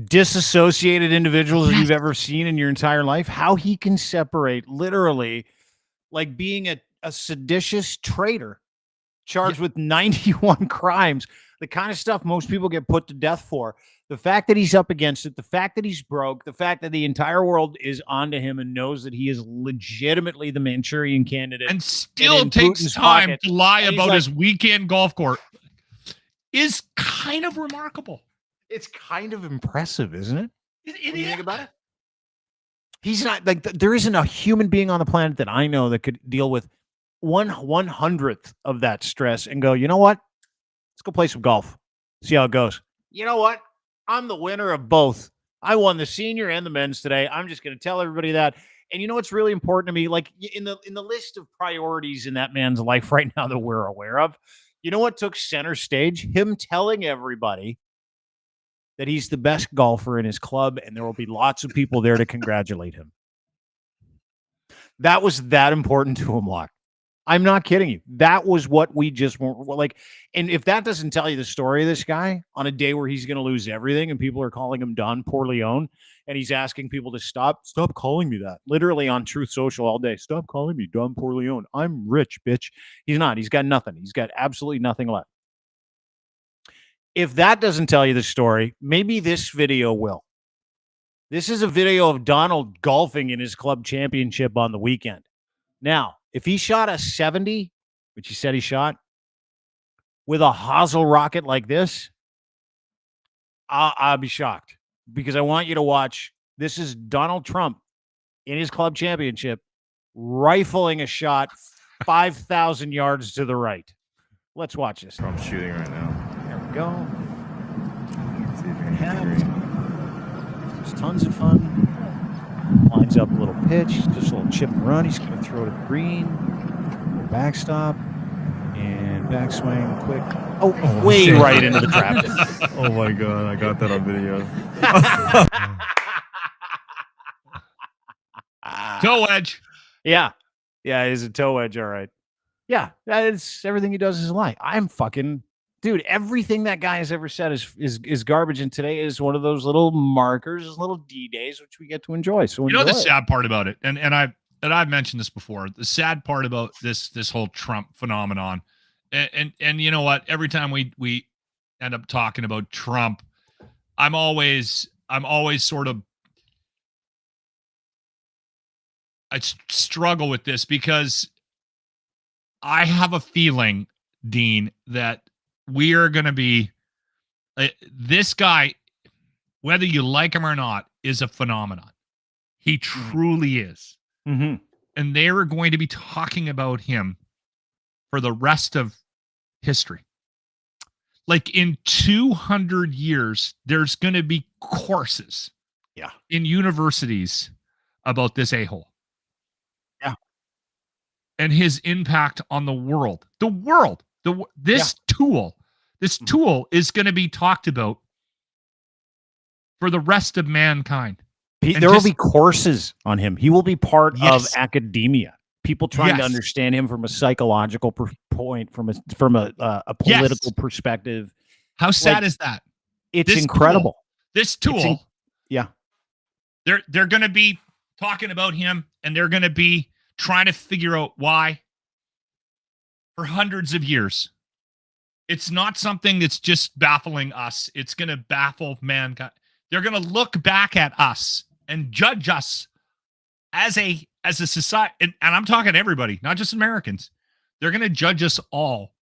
disassociated individuals that you've ever seen in your entire life. How he can separate, literally, like being a seditious traitor charged with 91 crimes, the kind of stuff most people get put to death for. The fact that he's up against it, the fact that he's broke, the fact that the entire world is onto him and knows that he is legitimately the Manchurian candidate, and still takes time to lie about his weekend golf course, is kind of remarkable. It's kind of impressive, isn't it? What do you think about it? He's not like, there isn't a human being on the planet that I know that could deal with 1/100th of that stress and go, you know what? Let's go play some golf. See how it goes. You know what? I'm the winner of both. I won the senior and the men's today. I'm just going to tell everybody that. And you know what's really important to me? Like, in the list of priorities in that man's life right now that we're aware of, you know what took center stage? Him telling everybody that he's the best golfer in his club and there will be lots of people there to congratulate him. That was that important to him, Loch. I'm not kidding you. That was what we just weren't like. And if that doesn't tell you the story of this guy on a day where he's going to lose everything and people are calling him Don Corleone and he's asking people to stop calling me that, literally on Truth Social all day. Stop calling me Don Corleone. I'm rich, bitch. He's not. He's got nothing. He's got absolutely nothing left. If that doesn't tell you the story, maybe this video will. This is a video of Donald golfing in his club championship on the weekend. Now, if he shot a 70, which he said he shot, with a hosel rocket like this, I'll be shocked, because I want you to watch. This is Donald Trump in his club championship rifling a shot 5,000 yards to the right. Let's watch this. I'm shooting right now. There we go. Let's see if you can It's tons of fun. Lines up a little pitch, just a little chip and run. He's going to throw to the green, backstop, and backswing quick. Oh, way shit. Right into the trap. Oh my God, I got that on video. Toe edge. Yeah, it is a toe edge. All right. Yeah, it's everything he does is a lie. I'm fucking dude. Everything that guy has ever said is garbage, and today is one of those little markers, little D-days, which we get to enjoy. So you know the sad part about it, and I've mentioned this before. The sad part about this whole Trump phenomenon And you know what? Every time we end up talking about Trump, I'm always sort of, I struggle with this because I have a feeling, Dean, that we are going to be this guy, whether you like him or not, is a phenomenon. He truly is. Mm-hmm. And they are going to be talking about him for the rest of history. Like in 200 years, there's going to be courses in universities about this a-hole. Yeah. And his impact on the world. This tool is going to be talked about for the rest of mankind. There will be courses on him. He will be part of academia. People trying to understand him from a psychological point, from a political perspective. How sad is that? It's incredible. This tool, they're going to be talking about him, and they're going to be trying to figure out why for hundreds of years. It's not something that's just baffling us. It's going to baffle mankind. They're going to look back at us and judge us as a society. And I'm talking everybody, not just Americans. They're going to judge us all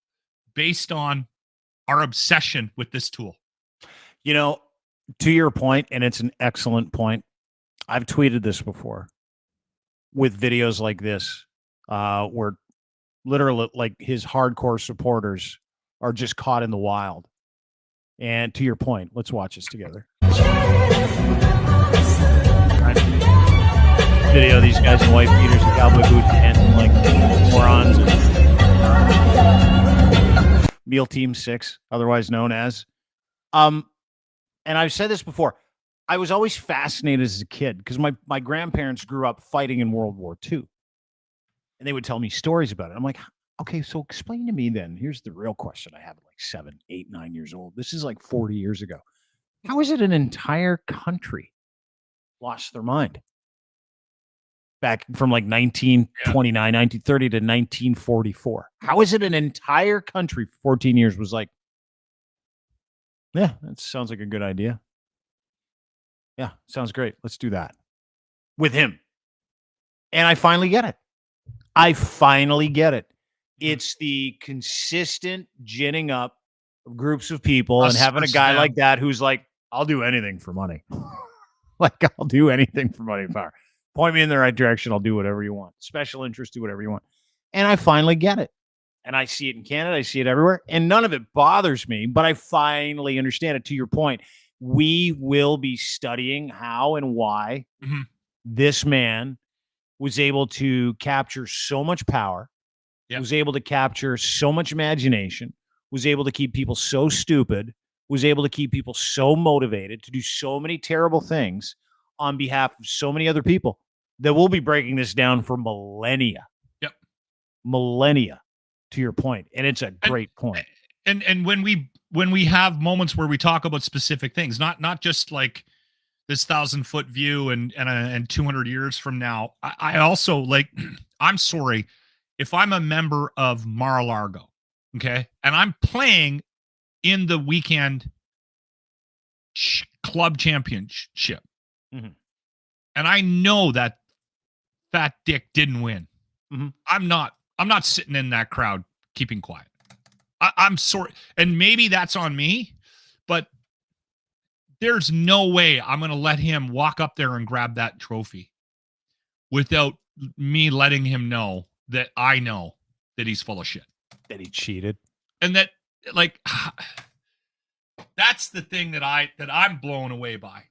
based on our obsession with this tool. You know, to your point, and it's an excellent point, I've tweeted this before with videos like this, where literally like his hardcore supporters are just caught in the wild. And to your point, let's watch this together. Video of these guys in white beaters and cowboy boots dancing like morons. Meal Team 6, otherwise known as. And I've said this before. I was always fascinated as a kid because my grandparents grew up fighting in World War II. And they would tell me stories about it. I'm like, okay, so explain to me then. Here's the real question I have at like 7, 8, 9 years old. This is like 40 years ago. How is it an entire country lost their mind? Back from like 1929, 1930 to 1944. How is it an entire country for 14 years was like, yeah, that sounds like a good idea. Yeah, sounds great. Let's do that with him. And I finally get it. It's the consistent ginning up of groups of people and having a guy like that who's like, I'll do anything for money. Like, I'll do anything for money and power. Point me in the right direction. I'll do whatever you want. Special interest, do whatever you want. And I finally get it. And I see it in Canada. I see it everywhere. And none of it bothers me, but I finally understand it. To your point, we will be studying how and why this man was able to capture so much power, was able to capture so much imagination, was able to keep people so stupid, was able to keep people so motivated to do so many terrible things on behalf of so many other people that we'll be breaking this down for millennia. Millennia, to your point. And it's a great point. And when we have moments where we talk about specific things, not just like this 1,000-foot view and 200 years from now, I also like, I'm sorry if I'm a member of Mar-a-Lago, okay, and I'm playing in the weekend club championship, and I know that Fat Dick didn't win. I'm not sitting in that crowd keeping quiet. I'm sorry, and maybe that's on me, but there's no way I'm going to let him walk up there and grab that trophy without me letting him know that I know that he's full of shit, that he cheated, and that, like, that's the thing that I'm blown away by,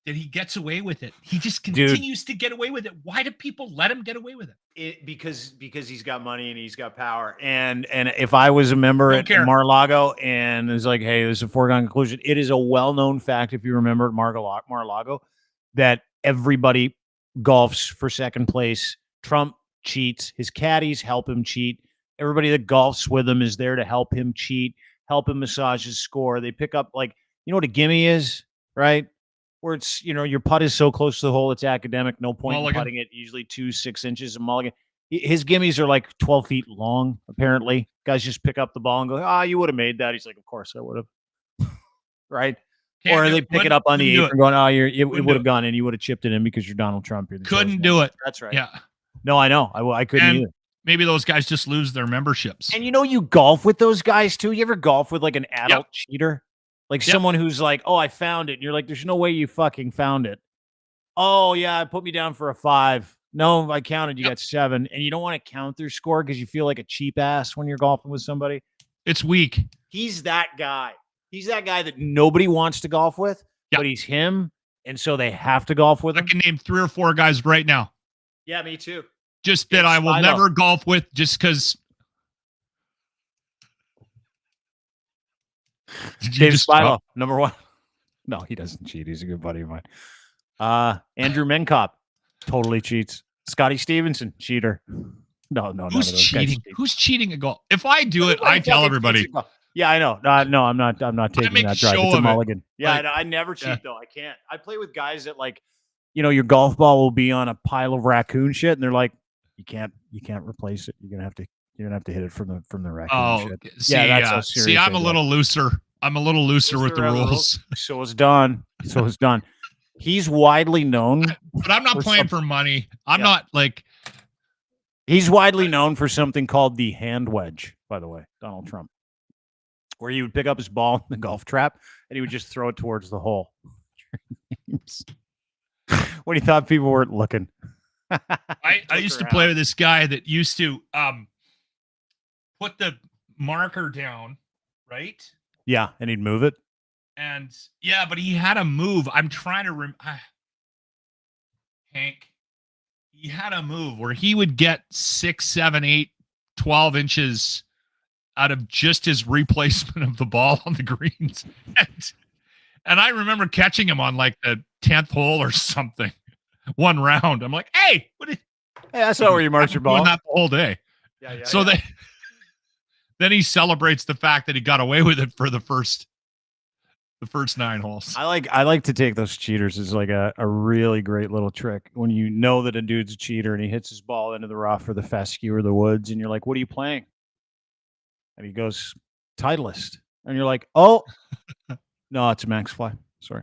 that he gets away with it. He just continues to get away with it. Why do people let him get away with it? Because he's got money and he's got power. And if I was a member at Mar-a-Lago and it's like, hey, this is a foregone conclusion. It is a well-known fact, if you remember at Mar-a-Lago, that everybody golfs for second place. Trump cheats. His caddies help him cheat. Everybody that golfs with him is there to help him cheat, help him massage his score. They pick up, like, you know what a gimme is, right? Where it's, your putt is so close to the hole, it's academic. No point in putting it. Usually 2 6 inches of mulligan. His gimmies are like 12 feet long, apparently. Guys just pick up the ball and go, you would have made that. He's like, of course I would have. Right? Or they pick it up on the apron going, it would have gone in. You would have chipped it in because you're Donald Trump. Couldn't do it. That's right. Yeah. No, I know. I couldn't either. Maybe those guys just lose their memberships. And you golf with those guys too. You ever golf with like an adult cheater? Like someone who's like, I found it. And you're like, there's no way you fucking found it. Oh, yeah, put me down for a 5. No, I counted. You got 7. And you don't want to count their score because you feel like a cheap ass when you're golfing with somebody. It's weak. He's that guy. He's that guy that nobody wants to golf with, but he's him. And so they have to golf with him. I can name 3 or 4 guys right now. Yeah, me too. Just that I will never golf with just because. Dave Spilo, number 1. No, he doesn't cheat. He's a good buddy of mine. Andrew Menkop totally cheats. Scotty Stevenson, cheater. No. Who's cheating? Who's cheating at golf? If I do it, I tell everybody. Yeah, I know. No, I'm not taking that drive. It's a mulligan. Yeah, like, I never cheat though. I can't. I play with guys that like, your golf ball will be on a pile of raccoon shit, and they're like, you can't replace it. You're gonna have to hit it from the raccoon shit. See, I'm a little looser. I'm a little looser with the rules. So is Don. He's widely known, but I'm not playing for money. I'm not like. He's widely known for something called the hand wedge. By the way, Donald Trump, where he would pick up his ball in the golf trap and he would just throw it towards the hole. When he thought people weren't looking. I used to play with this guy that used to put the marker down, right? Yeah, and he'd move it. And but he had a move. I'm trying to Hank. He had a move where he would get 6, 7, 8, 12 inches out of just his replacement of the ball on the greens. And I remember catching him on like the 10th hole or something. One round. I'm like, hey, that's not where you march your ball. Not the whole day. So then he celebrates the fact that he got away with it for the first 9 holes. I like to take those cheaters as like a really great little trick when you know that a dude's a cheater and he hits his ball into the rough or the fescue or the woods and you're like, what are you playing? And he goes, Titleist. And you're like, oh, no, it's a Max Fly. Sorry.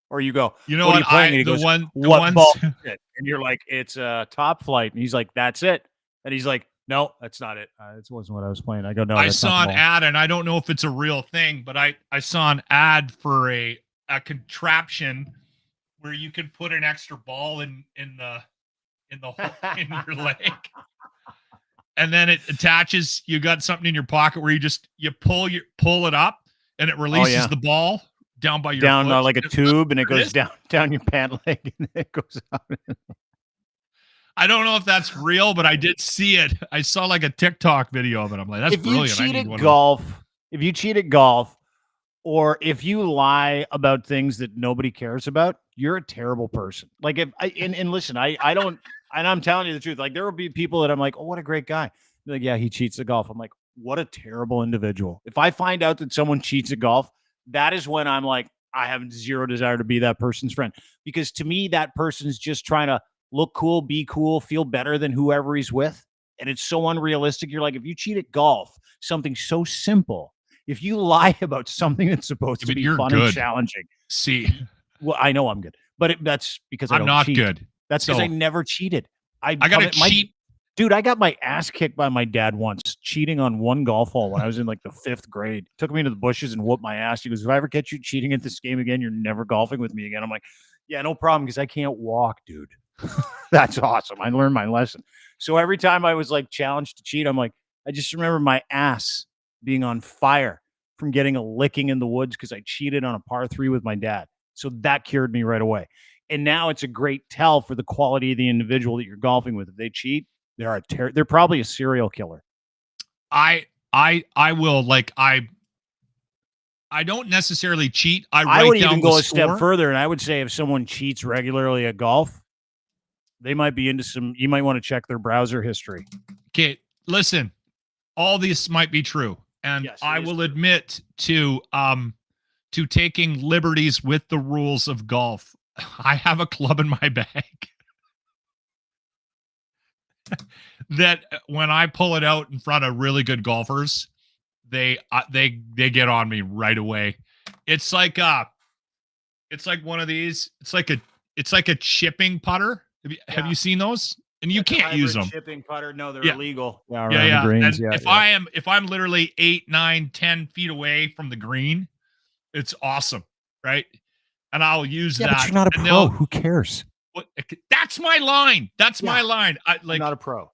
Or you go, what are you playing? And he goes, what ball? And you're like, it's a Top Flight. And he's like, that's it. And he's like, no, that's not it. It wasn't what I was playing. I go, no. I saw an ad, and I don't know if it's a real thing, but I saw an ad for a contraption where you could put an extra ball in the hole in your leg, and then it attaches. You got something in your pocket where you pull it up, and it releases the ball down by your foot. Like a tube, and it goes down your pant leg, and it goes out. I don't know if that's real, but I did see it. I saw like a TikTok video of it. I'm like, that's brilliant. If you cheat at golf, or if you lie about things that nobody cares about, you're a terrible person. Like listen, I don't, and I'm telling you the truth. Like there will be people that I'm like, oh, what a great guy. They're like, yeah, he cheats at golf. I'm like, what a terrible individual. If I find out that someone cheats at golf, that is when I'm like, I have zero desire to be that person's friend, because to me, that person's just trying to look cool, be cool, feel better than whoever he's with. And it's so unrealistic. You're like, if you cheat at golf, something so simple, if you lie about something that's supposed to be fun and challenging. See, well, I know I'm good, but that's because I'm not cheat. Good. That's because I never cheated. I got to cheat. Dude, I got my ass kicked by my dad once, cheating on one golf hole when I was in like the 5th grade. Took me into the bushes and whooped my ass. He goes, if I ever catch you cheating at this game again, you're never golfing with me again. I'm like, yeah, no problem, because I can't walk, dude. That's awesome. I learned my lesson. So every time I was like challenged to cheat, I'm like, I just remember my ass being on fire from getting a licking in the woods because I cheated on a par 3 with my dad. So that cured me right away. And now it's a great tell for the quality of the individual that you're golfing with. If they cheat, they're probably a serial killer. I will like I don't necessarily cheat. I would even go a step further, and I would say if someone cheats regularly at golf, they might be into you might want to check their browser history. Okay, listen, all this might be true, and yes, I will admit to taking liberties with the rules of golf. I have a club in my bag. that when I pull it out in front of really good golfers, they get on me right away. It's like one of these. It's like a chipping putter. Have you seen those? And you can't use them. Chipping putter. No, they're illegal. Yeah. Greens, and if I'm literally 8, 9, 10 feet away from the green, it's awesome, right? And I'll use that. But you're not a pro. Who cares? That's my line. That's my line. I'm not a pro.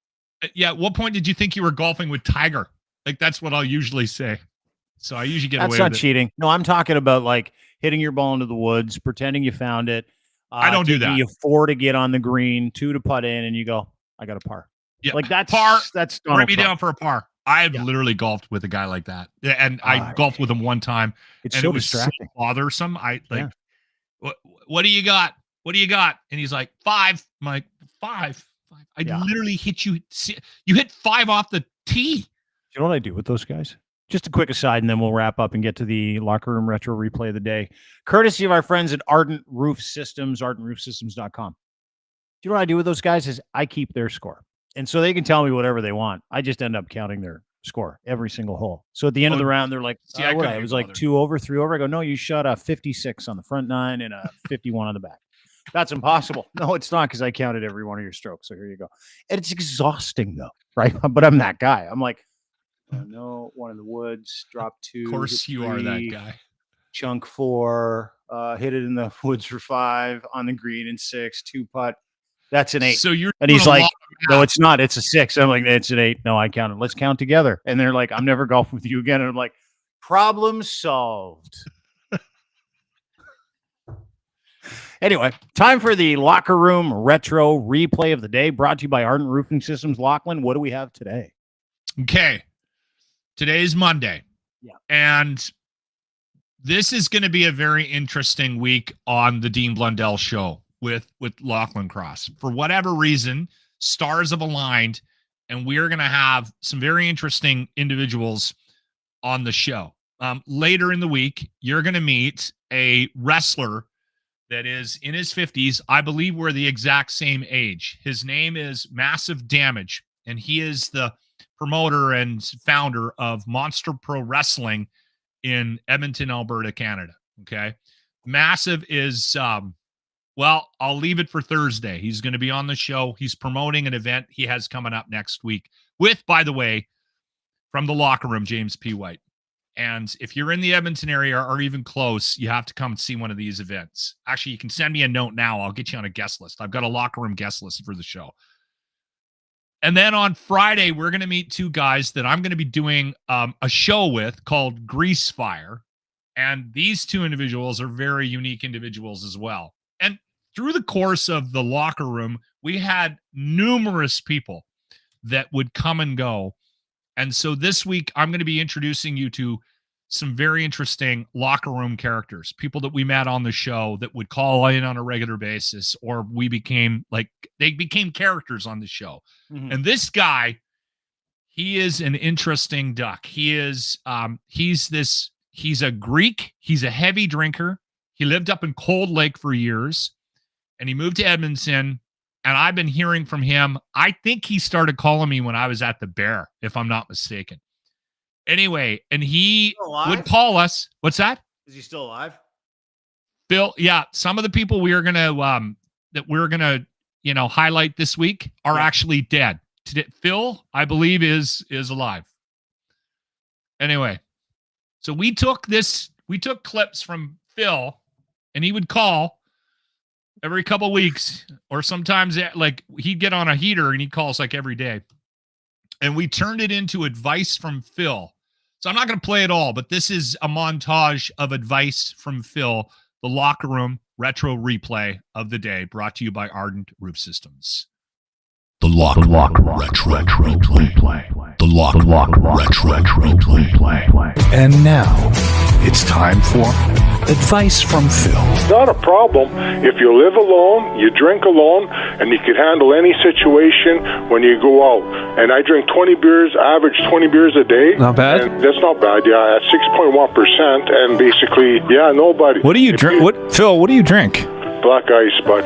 Yeah. At what point did you think you were golfing with Tiger? Like, that's what I'll usually say. So I usually get away with it. That's not cheating. No, I'm talking about like hitting your ball into the woods, pretending you found it. I don't do that. You 4 to get on the green, 2 to putt in, and you go, I got a par. Yeah, like that's par. That's write me down for a par. I have literally golfed with a guy like that, and I golfed with him one time. It's and so it was distracting, so bothersome. What do you got? What do you got? And he's like 5. I'm like 5. I literally hit you. You hit 5 off the tee. You know what I do with those guys? Just a quick aside, and then we'll wrap up and get to the locker room retro replay of the day. Courtesy of our friends at Ardent Roof Systems, ardentroofsystems.com. Do you know what I do with those guys is I keep their score. And so they can tell me whatever they want. I just end up counting their score every single hole. So at the end of the round, they're like, it was like 2 over, 3 over. I go, no, you shot a 56 on the front 9 and a 51 on the back. That's impossible. No, it's not, because I counted every one of your strokes. So here you go. And it's exhausting, though, right? But I'm that guy. I'm like, no, 1 in the woods, drop 2. Of course you are that guy. Chunk 4, hit it in the woods for 5, on the green in 6, 2 putt. That's an 8. So and he's like, no, it's not. It's a 6. I'm like, it's an 8. No, I counted. Let's count together. And they're like, I'm never golfing with you again. And I'm like, problem solved. Anyway, time for the locker room retro replay of the day, brought to you by Ardent Roofing Systems, Lochlin. What do we have today? Okay. Today's Monday. Yeah. And this is going to be a very interesting week on the Dean Blundell show with Lochlin Cross. For whatever reason, stars have aligned, and we're going to have some very interesting individuals on the show. Later in the week, you're going to meet a wrestler that is in his 50s. I believe we're the exact same age. His name is Massive Damage, and he is the promoter and founder of Monster Pro Wrestling in Edmonton, Alberta, Canada. Okay. Massive is, I'll leave it for Thursday. He's going to be on the show. He's promoting an event he has coming up next week with, by the way, from the locker room, James P. White. And if you're in the Edmonton area or even close, you have to come and see one of these events. Actually, you can send me a note now. I'll get you on a guest list. I've got a locker room guest list for the show. And then on Friday, we're going to meet 2 guys that I'm going to be doing a show with called Grease Fire. And these 2 individuals are very unique individuals as well. And through the course of the locker room, we had numerous people that would come and go. And so this week, I'm going to be introducing you to some very interesting locker room characters, people that we met on the show that would call in on a regular basis, or they became characters on the show. Mm-hmm. And this guy, he is an interesting duck. He is, he's a Greek. He's a heavy drinker. He lived up in Cold Lake for years, and he moved to Edmonton. And I've been hearing from him. I think he started calling me when I was at the Bear, if I'm not mistaken. Anyway, and he would call us. What's that? Is he still alive? Phil, yeah. Some of the people we're gonna highlight this week are actually dead. Today, Phil, I believe, is alive. Anyway, so we took clips from Phil, and he would call every couple of weeks, or sometimes like he'd get on a heater and he'd call us like every day. And we turned it into advice from Phil. So I'm not going to play it all, but this is a montage of advice from Phil, the locker room retro replay of the day, brought to you by Ardent Roof Systems. The Loch retro replay. The Loch retro replay. And now it's time for advice from Phil. Not a problem if you live alone, you drink alone, and you can handle any situation when you go out. And I drink 20 beers, average 20 beers a day. Not bad. And that's not bad, yeah, at 6.1%. And basically, nobody. What do you drink? Phil, what do you drink? Black ice, bud.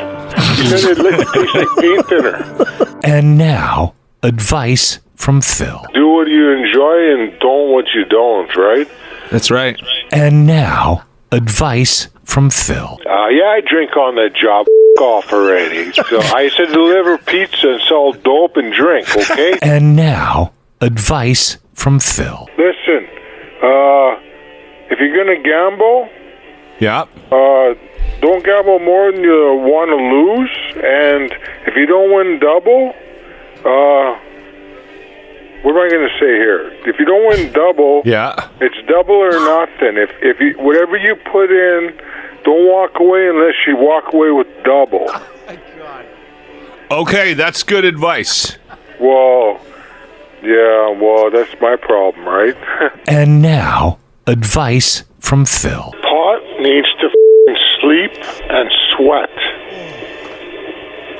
He said it tastes like paint thinner. And now, advice from Phil. Do what you enjoy and don't what you don't, right? That's right. And now, advice from Phil. Yeah, I drink on the job. Off already. So I said deliver pizza and sell dope and drink, okay? And now, advice from Phil. Listen, if you're going to gamble, Yeah. don't gamble more than you want to lose. And if you don't win double, what am I going to say here? If you don't win double, Yeah. it's double or nothing. If you, whatever you put in, don't walk away unless you walk away with double. Oh my God. Okay, that's good advice. Well, yeah, well, that's my problem, right? And now, advice from Phil. Pot needs to sleep and sweat.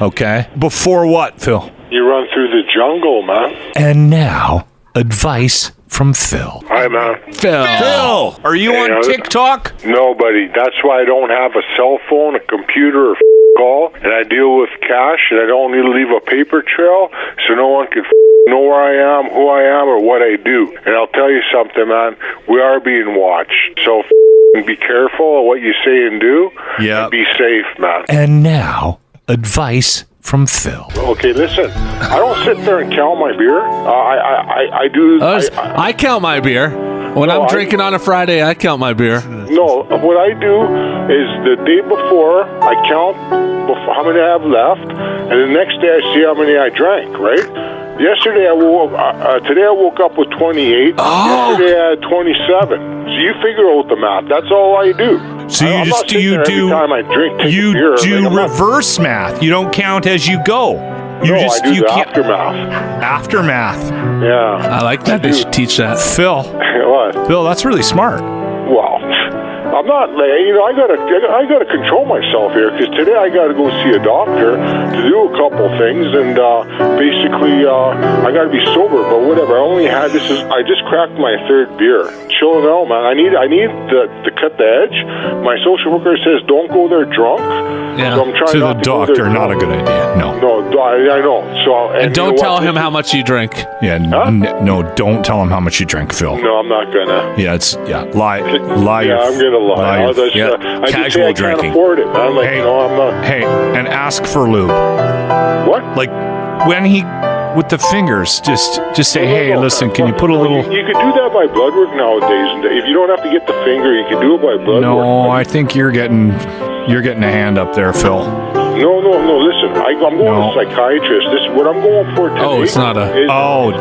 Okay. Before what, Phil? You run through the jungle, man. And now, advice from Phil. Hi, man. Phil, are you on TikTok? Nobody. That's why I don't have a cell phone, a computer, or call, and I deal with cash, and I don't need to leave a paper trail, so no one can know where I am, who I am, or what I do. And I'll tell you something, man. We are being watched, so be careful of what you say and do. Yeah. And be safe, man. And now, advice from Phil. Okay, listen. I don't sit there and count my beer. I do. I count my beer. When I'm drinking on a Friday, I count my beer. No, what I do is the day before, I count how many I have left, and the next day I see how many I drank, right? Yesterday today I woke up with 28. Yesterday I had 27. So you figure out the math. That's all I do. So you just do reverse math. You don't count as you go. I do the aftermath. Aftermath. Yeah. I like that. They should teach that. Phil. What? Phil, that's really smart. Well, I'm not. I gotta control myself here because today I gotta go see a doctor to do a couple things, and basically I gotta be sober. But whatever. I just cracked my third beer. Chilling out, man. I need to cut the edge. My social worker says don't go there drunk. Yeah. So I'm trying to not the to go doctor, there not a drunk. good idea. No. No, I know. So And don't tell him how much you drink. Yeah. No, don't tell him how much you drink, Phil. No, I'm not gonna. Yeah, lie. Yeah, I'm gonna lie. I just say I drinking. can't afford it, man. Like, I'm not. Hey, and ask for lube. What? Like when he with the fingers, just say, hey, listen, can you put a little? You could do that by blood work nowadays. And if you don't have to get the finger, you can do it by blood work. No, I think you're getting a hand up there, Phil. No. Listen, I'm going to a psychiatrist. This is what I'm going for today. Oh, it's not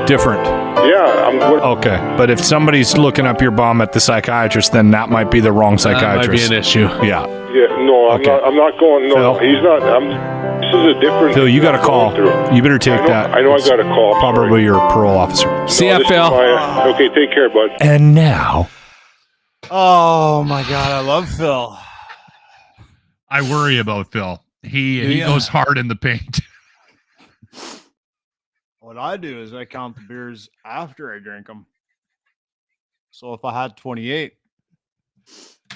different. Yeah, okay, but if somebody's looking up your bum at the psychiatrist, then that might be the wrong psychiatrist. That might be an issue. Yeah. Yeah. No, I'm not going. No, Phil? he's not. This is a different. Phil, you got a call. You better take that. I know. I got a call. Probably your parole officer. See ya, Phil. Okay, take care, bud. And now, Oh my God, I love Phil. I worry about Phil. He goes hard in the paint. What I do is I count the beers after I drink them. So if I had 28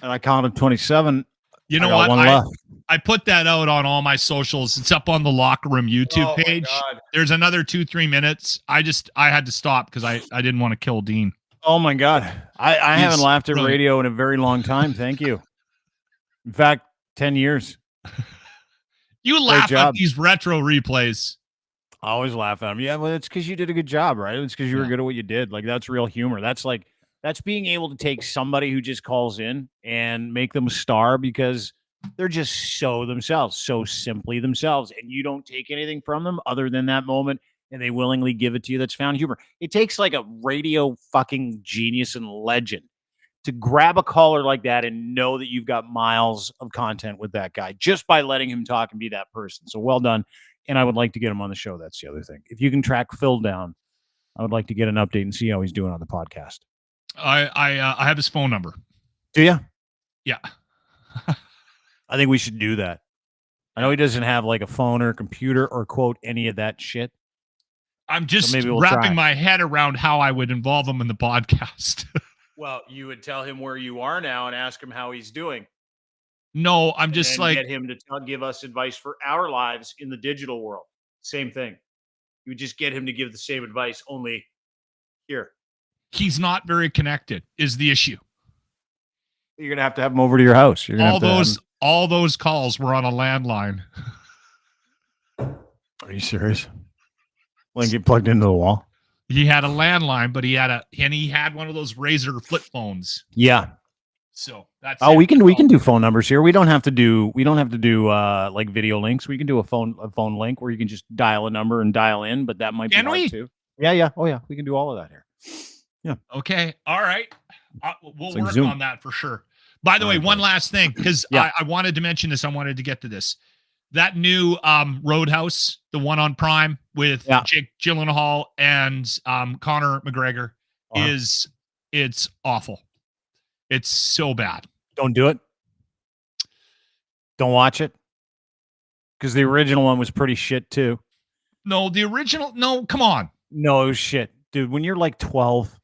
and I counted 27, you know what? I put that out on all my socials. It's up on the Locker Room YouTube page. There's another 2-3 minutes. I had to stop because I didn't want to kill Dean. Oh my God. I haven't laughed at radio in a very long time. Thank you. In fact, 10 years. You laugh at these retro replays. I always laugh at them. Yeah, well, it's because you did a good job, right? It's because you were good at what you did. Like, that's real humor. That's being able to take somebody who just calls in and make them a star because they're just so themselves, so simply themselves. And you don't take anything from them other than that moment, and they willingly give it to you. That's found humor. It takes like a radio fucking genius and legend to grab a caller like that and know that you've got miles of content with that guy just by letting him talk and be that person. So well done. And I would like to get him on the show. That's the other thing. If you can track Phil down, I would like to get an update and see how he's doing on the podcast. I have his phone number. Do you? Yeah. I think we should do that. I know he doesn't have like a phone or a computer or quote any of that shit. I'm just wrapping my head around how I would involve him in the podcast. Well, you would tell him where you are now and ask him how he's doing. No, I'm just like get him to give us advice for our lives in the digital world. Same thing. You would just get him to give the same advice, only here. He's not very connected is the issue. You're going to have him over to your house. You're gonna all those calls were on a landline. Are you serious? Like get plugged into the wall? He had a landline, but he had one of those Razor flip phones. Yeah. So that's we can do phone numbers here. We don't have to do like video links. We can do a phone link where you can just dial a number and dial in, but that might be hard too. Yeah. Oh yeah, we can do all of that here. Yeah. Okay. All right. We'll work on that for sure. By the way, one last thing, because I wanted to mention this. I wanted to get to this. That new Roadhouse, the one on Prime with Jake Gyllenhaal and Conor McGregor, it's awful. It's so bad. Don't do it. Don't watch it. Because the original one was pretty shit too. No, the original. No, come on. No, it was shit, dude. When you're like 12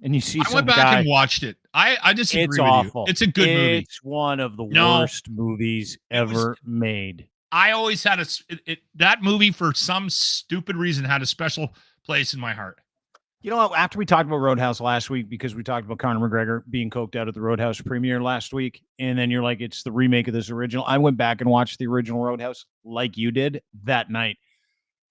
and you see, I went back and watched it. I disagree with awful. you. It's a good movie. It's one of the worst movies ever made. I always had that movie for some stupid reason had a special place in my heart. You know what? After we talked about Roadhouse last week, because we talked about Conor McGregor being coked out at the Roadhouse premiere last week, and then you're like, it's the remake of this original. I went back and watched the original Roadhouse like you did that night.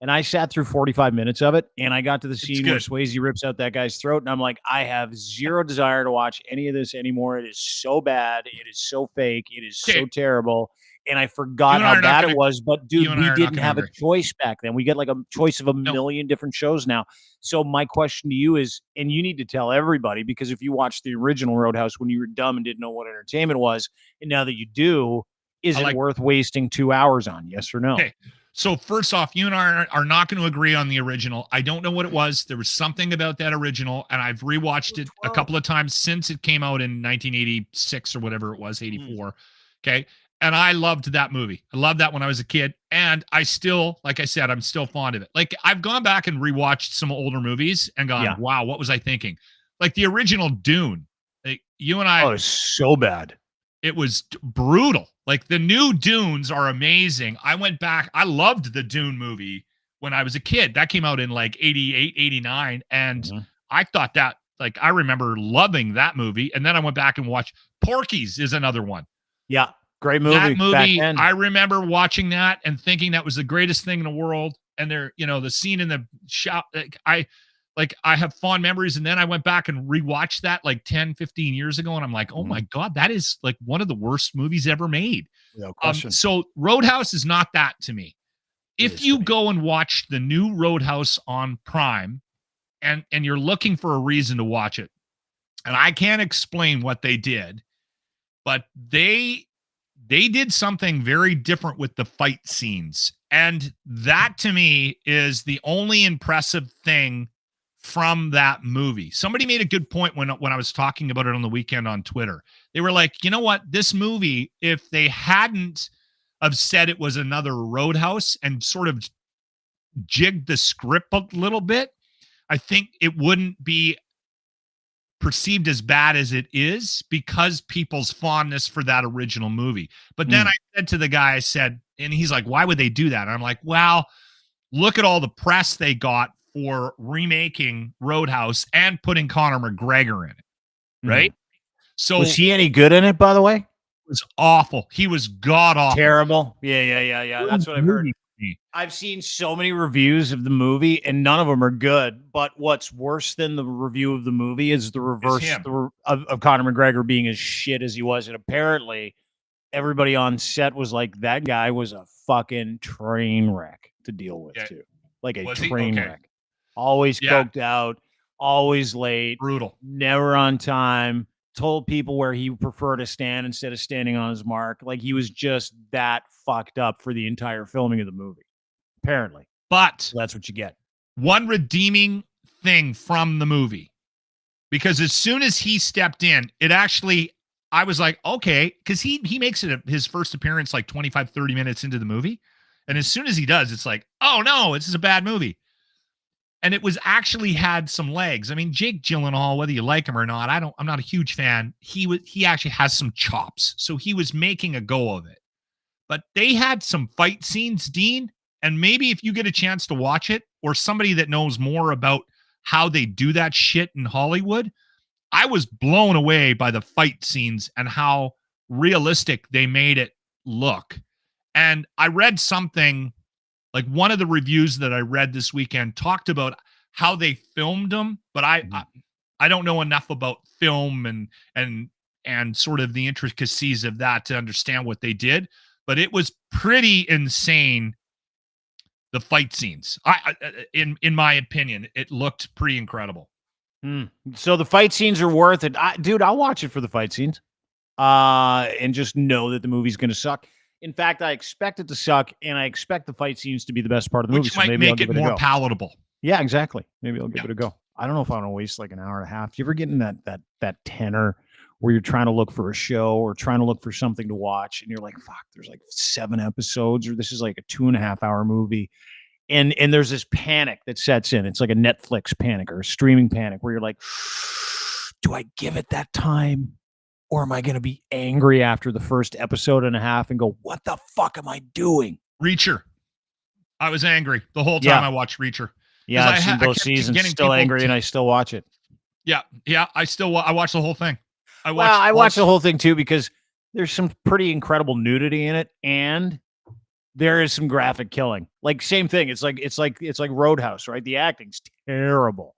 And I sat through 45 minutes of it, and I got to the scene where Swayze rips out that guy's throat, and I'm like, I have zero desire to watch any of this anymore. It is so bad. It is so fake. It is so terrible. And I forgot how bad it was. But, dude, we didn't have a choice back then. We get like a choice of a million different shows now. So my question to you is, and you need to tell everybody, because if you watched the original Roadhouse when you were dumb and didn't know what entertainment was, and now that you do, is it worth wasting 2 hours on? Yes or no? Okay. So first off, you and I are not going to agree on the original. I don't know what it was. There was something about that original, and I've rewatched it a couple of times since it came out in 1986 or whatever it was, 84. Okay. And I loved that movie. I loved that when I was a kid. And I still, like I said, I'm still fond of it. Like I've gone back and rewatched some older movies and gone, wow, what was I thinking? Like the original Dune. Like you and I. Oh, it's so bad. It was brutal. Like the new Dunes are amazing. I went back. I loved the Dune movie when I was a kid. That came out in like 88, 89. And I thought that, like, I remember loving that movie. And then I went back and watched Porky's is another one. Yeah. Great movie. That movie, I remember watching that and thinking that was the greatest thing in the world. And there, you know, the scene in the shop, I have fond memories. And then I went back and rewatched that like 10, 15 years ago. And I'm like, oh my God, that is like one of the worst movies ever made. No question. So Roadhouse is not that to me. If you go and watch the new Roadhouse on Prime and you're looking for a reason to watch it, and I can't explain what they did, but they did something very different with the fight scenes. And that to me is the only impressive thing from that movie. Somebody made a good point when I was talking about it on the weekend on Twitter. They were like, you know what? This movie, if they hadn't have said it was another Roadhouse and sort of jigged the script a little bit, I think it wouldn't be perceived as bad as it is because people's fondness for that original movie. But then I said to the guy, I said, and he's like, why would they do that? And I'm like, well, look at all the press they got for remaking Roadhouse and putting Conor McGregor in it. Right. So was he any good in it, by the way? It was awful. He was god awful. Terrible. Yeah. That's what I've heard. I've seen so many reviews of the movie and none of them are good. But what's worse than the review of the movie is the reverse of Conor McGregor being as shit as he was. And apparently everybody on set was like, that guy was a fucking train wreck to deal with too. Like a train wreck. Always coked out, always late. Brutal. Never on time. Told people where he preferred to stand instead of standing on his mark. Like he was just that fucked up for the entire filming of the movie, apparently. But so that's what you get. One redeeming thing from the movie, because as soon as he stepped in, it actually, I was like, okay, because he makes it his first appearance like 25, 30 minutes into the movie. And as soon as he does, it's like, oh no, this is a bad movie. And it was actually had some legs. I mean, Jake Gyllenhaal, whether you like him or not, I'm not a huge fan. He actually has some chops. So he was making a go of it. But they had some fight scenes, Dean, And maybe if you get a chance to watch it, or somebody that knows more about how they do that shit in Hollywood, I was blown away by the fight scenes and how realistic they made it look. And I read something, like one of the reviews that I read this weekend talked about how they filmed them, but I don't know enough about film and sort of the intricacies of that to understand what they did. But it was pretty insane, the fight scenes. In my opinion, it looked pretty incredible. So the fight scenes are worth it. Dude, I'll watch it for the fight scenes. And just know that the movie's going to suck. In fact, I expect it to suck, and I expect the fight scenes to be the best part of the movie. Which might make it more palatable. Yeah, exactly. Maybe I'll give it a go. I don't know if I want to waste like an hour and a half. Do you ever get in that tenor where you're trying to look for a show or trying to look for something to watch, and you're like, fuck, there's like 7 episodes, or this is like a 2.5 hour movie. And there's this panic that sets in. It's like a Netflix panic or a streaming panic where you're like, do I give it that time? Or am I going to be angry after the first episode and a half and go, what the fuck am I doing? Reacher. I was angry the whole time I watched Reacher. Yeah, I've seen both seasons, still angry, and I still watch it. Yeah, I watched the whole thing. I watched the whole thing too because there's some pretty incredible nudity in it, and there is some graphic killing. Like same thing. It's like Roadhouse, right? The acting's terrible.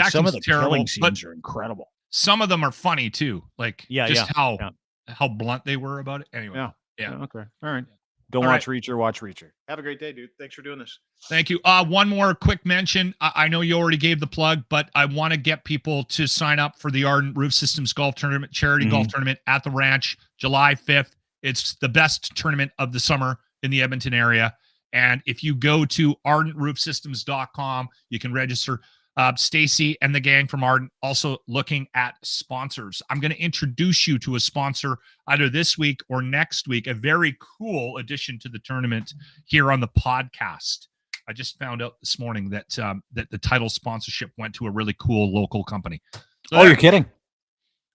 Some of the killing scenes are incredible. Some of them are funny too. Like how blunt they were about it. Anyway. Yeah. Okay. All right. Don't watch Reacher. Watch Reacher. Have a great day, dude. Thanks for doing this. Thank you. One more quick mention. I know you already gave the plug, but I want to get people to sign up for the Ardent Roof Systems Golf Tournament, charity golf tournament at the ranch, July 5th. It's the best tournament of the summer in the Edmonton area. And if you go to ardentroofsystems.com, you can register. Stacy and the gang from Ardent also looking at sponsors. I'm going to introduce you to a sponsor either this week or next week, a very cool addition to the tournament here on the podcast. I just found out this morning that that the title sponsorship went to a really cool local company. So you're kidding.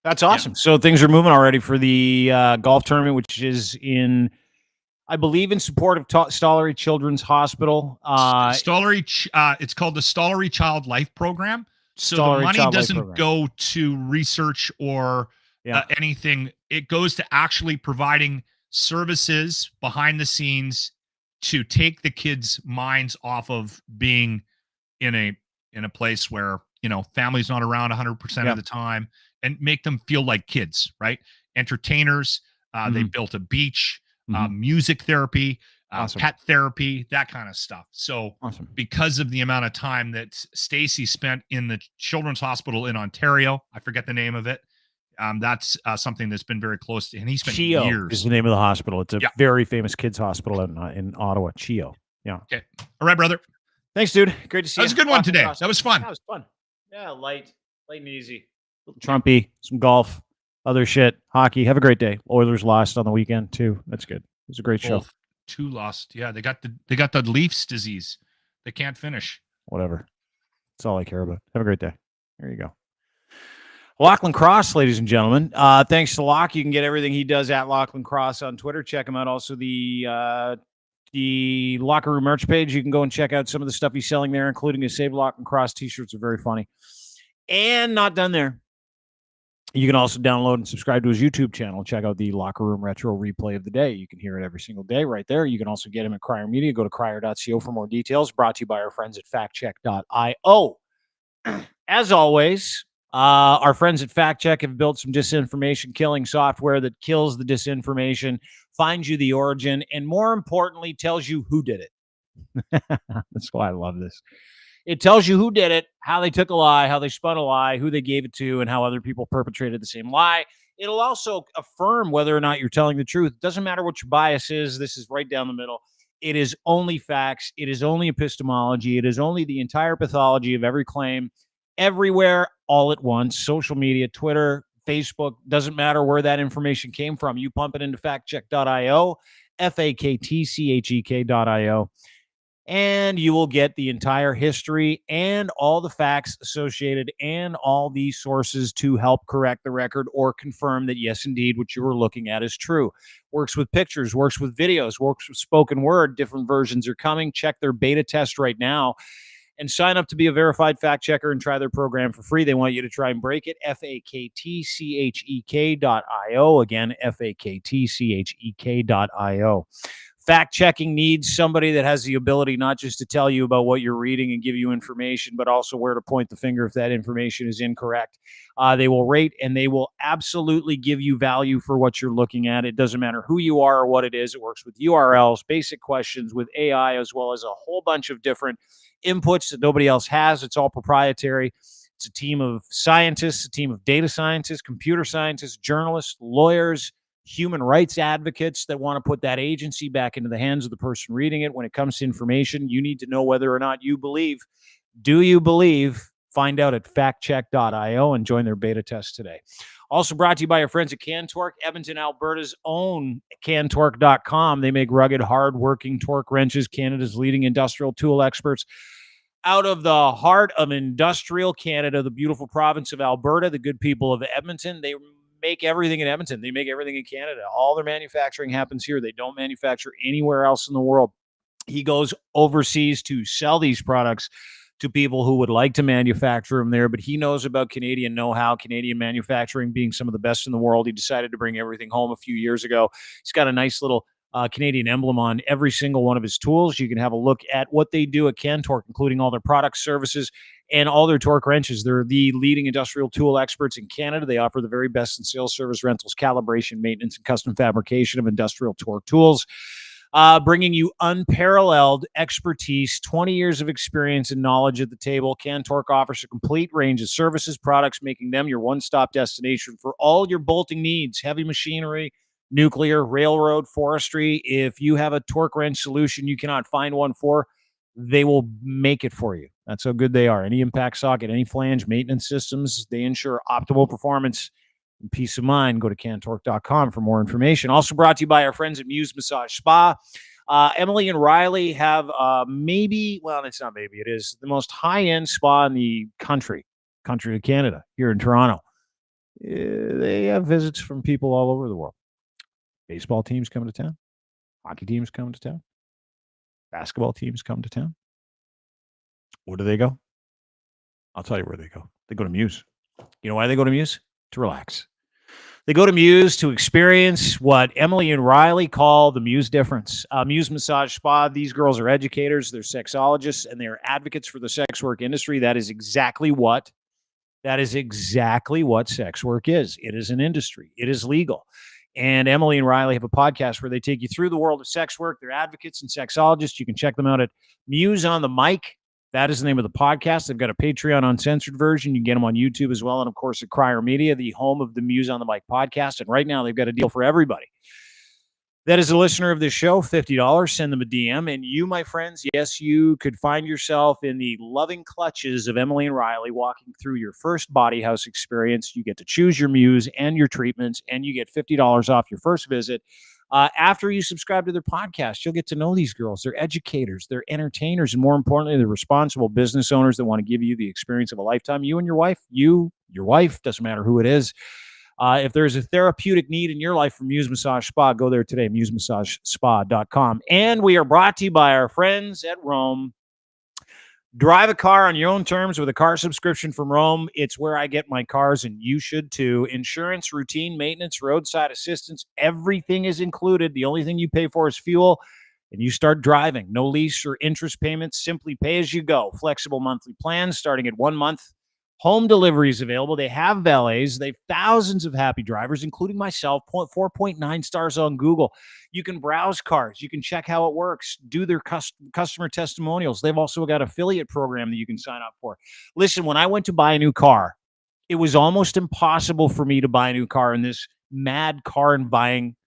That's awesome. Yeah. So things are moving already for the golf tournament, which is in, I believe, in support of Stollery Children's Hospital. It's called the Stollery Child Life Program. So the money doesn't go to research or anything. It goes to actually providing services behind the scenes to take the kids' minds off of being in a place where, family's not around 100% of the time, and make them feel like kids, right? Entertainers. They built a beach. Music therapy, pet therapy, that kind of stuff. So because of the amount of time that Stacy spent in the Children's Hospital in Ontario, I forget the name of it. That's something that's been very close to, and he spent years. Is the name of the hospital. It's a very famous kids hospital in Ottawa, CHEO. Yeah. Okay. All right, brother. Thanks, dude. Great to see you. That was a good one today. That was fun. That was fun. Yeah, light and easy. Trumpy, some golf. Other shit, hockey. Have a great day. Oilers lost on the weekend too. That's good. It was a great show. 2 lost. Yeah, they got the Leafs disease. They can't finish. Whatever. That's all I care about. Have a great day. There you go. Lochlin Cross, ladies and gentlemen. Thanks to Loch. You can get everything he does at Lochlin Cross on Twitter. Check him out. Also the Locker Room merch page. You can go and check out some of the stuff he's selling there, including his Save Lochlin Cross t-shirts are very funny. And not done there. You can also download and subscribe to his YouTube channel. Check out the Locker Room Retro Replay of the Day. You can hear it every single day right there. You can also get him at Crier Media. Go to crier.co for more details. Brought to you by our friends at factcheck.io. As always, our friends at FactCheck have built some disinformation killing software that kills the disinformation, finds you the origin, and more importantly, tells you who did it. That's why I love this. It tells you who did it, how they took a lie, how they spun a lie, who they gave it to, and how other people perpetrated the same lie. It'll also affirm whether or not you're telling the truth. It doesn't matter what your bias is. This is right down the middle. It is only facts. It is only epistemology. It is only the entire pathology of every claim, everywhere, all at once. Social media, Twitter, Facebook, doesn't matter where that information came from. You pump it into factcheck.io, FAKTCHEK.io. And you will get the entire history and all the facts associated and all these sources to help correct the record or confirm that, yes, indeed, what you were looking at is true. Works with pictures, works with videos, works with spoken word. Different versions are coming. Check their beta test right now and sign up to be a verified fact checker and try their program for free. They want you to try and break it. FAKTCHEK.io. Again, FAKTCHEK.io. Fact checking needs somebody that has the ability not just to tell you about what you're reading and give you information, but also where to point the finger if that information is incorrect. They will rate and they will absolutely give you value for what you're looking at. It doesn't matter who you are or what it is. It works with URLs, basic questions, with AI, as well as a whole bunch of different inputs that nobody else has. It's all proprietary. It's a team of scientists, a team of data scientists, computer scientists, journalists, lawyers, human rights advocates that want to put that agency back into the hands of the person reading it. When it comes to information, you need to know whether or not you believe. Do you believe? Find out at factcheck.io and join their beta test today. Also brought to you by our friends at Cantork, Edmonton, Alberta's own Cantork.com. They make rugged, hard-working torque wrenches, Canada's leading industrial tool experts. Out of the heart of industrial Canada, the beautiful province of Alberta, the good people of Edmonton, they make everything in Edmonton. They make everything in Canada. All their manufacturing happens here. They don't manufacture anywhere else in the world. He goes overseas to sell these products to people who would like to manufacture them there, but he knows about Canadian know-how, Canadian manufacturing being some of the best in the world. He decided to bring everything home a few years ago. He's got a nice little Canadian emblem on every single one of his tools. You can have a look at what they do at Cantork, including all their products, services, and all their torque wrenches. They're the leading industrial tool experts in Canada. They offer the very best in sales, service, rentals, calibration, maintenance, and custom fabrication of industrial torque tools, bringing you unparalleled expertise, 20 years of experience and knowledge at the table. Cantork offers a complete range of services, products, making them your one-stop destination for all your bolting needs, heavy machinery, nuclear, railroad, forestry. If you have a torque wrench solution you cannot find one for, they will make it for you. That's how good they are. Any impact socket, any flange, maintenance systems, they ensure optimal performance and peace of mind. Go to Cantork.com for more information. Also brought to you by our friends at Muse Massage Spa. Emily and Riley have it's not maybe, it is the most high-end spa in the country of Canada, here in Toronto. They have visits from people all over the world. Baseball teams come to town. Hockey teams come to town. Basketball teams come to town. Where do they go? I'll tell you where they go. They go to Muse. You know why they go to Muse? To relax. They go to Muse to experience what Emily and Riley call the Muse difference. Muse Massage Spa, these girls are educators, they're sexologists, and they're advocates for the sex work industry. That is exactly what sex work is. It is an industry. It is legal. And Emily and Riley have a podcast where they take you through the world of sex work. They're advocates and sexologists. You can check them out at Muse on the Mic. That is the name of the podcast. They've got a Patreon uncensored version. You can get them on YouTube as well. And, of course, at Crier Media, the home of the Muse on the Mic podcast. And right now they've got a deal for everybody that is a listener of this show, $50. Send them a DM. And you, my friends, yes, you could find yourself in the loving clutches of Emily and Riley walking through your first Body House experience. You get to choose your Muse and your treatments, and you get $50 off your first visit. After you subscribe to their podcast, you'll get to know these girls. They're educators, they're entertainers, and more importantly, they're responsible business owners that want to give you the experience of a lifetime. You and your wife, your wife, doesn't matter who it is. If there's a therapeutic need in your life from Muse Massage Spa, go there today, musemassage.spa.com. And we are brought to you by our friends at Rome. Drive a car on your own terms with a car subscription from Rome. It's where I get my cars, and you should too. Insurance, routine maintenance, roadside assistance, everything is included. The only thing you pay for is fuel, and you start driving. No lease or interest payments, simply pay as you go. Flexible monthly plans starting at 1 month. Home deliveries available. They have valets. They have thousands of happy drivers, including myself, 4.9 stars on Google. You can browse cars. You can check how it works, do their customer testimonials. They've also got an affiliate program that you can sign up for. Listen, when I went to buy a new car, it was almost impossible for me to buy a new car in this mad car and buying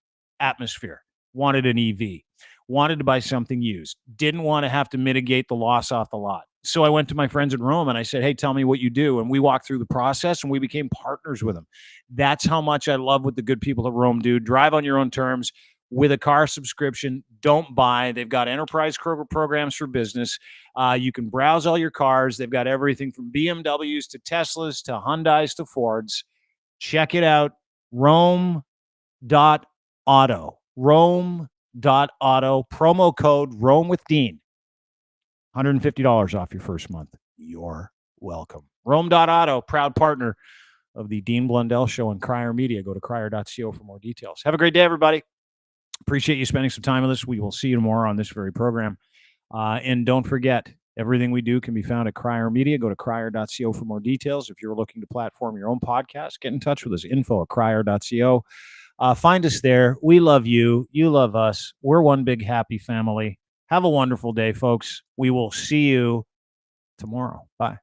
atmosphere. Wanted an EV. Wanted to buy something used. Didn't want to have to mitigate the loss off the lot. So I went to my friends at Rome and I said, hey, tell me what you do. And we walked through the process and we became partners with them. That's how much I love what the good people at Rome do. Drive on your own terms with a car subscription. Don't buy. They've got enterprise programs for business. You can browse all your cars. They've got everything from BMWs to Teslas to Hyundais to Fords. Check it out. Rome.auto. Rome.auto. Promo code Rome with Dean. $150 off your first month. You're welcome. Rome.auto, proud partner of the Dean Blundell Show and Crier Media. Go to crier.co for more details. Have a great day, everybody. Appreciate you spending some time with us. We will see you tomorrow on this very program. And don't forget, everything we do can be found at Crier Media. Go to crier.co for more details. If you're looking to platform your own podcast, get in touch with us. info@crier.co. Find us there. We love you. You love us. We're one big happy family. Have a wonderful day, folks. We will see you tomorrow. Bye.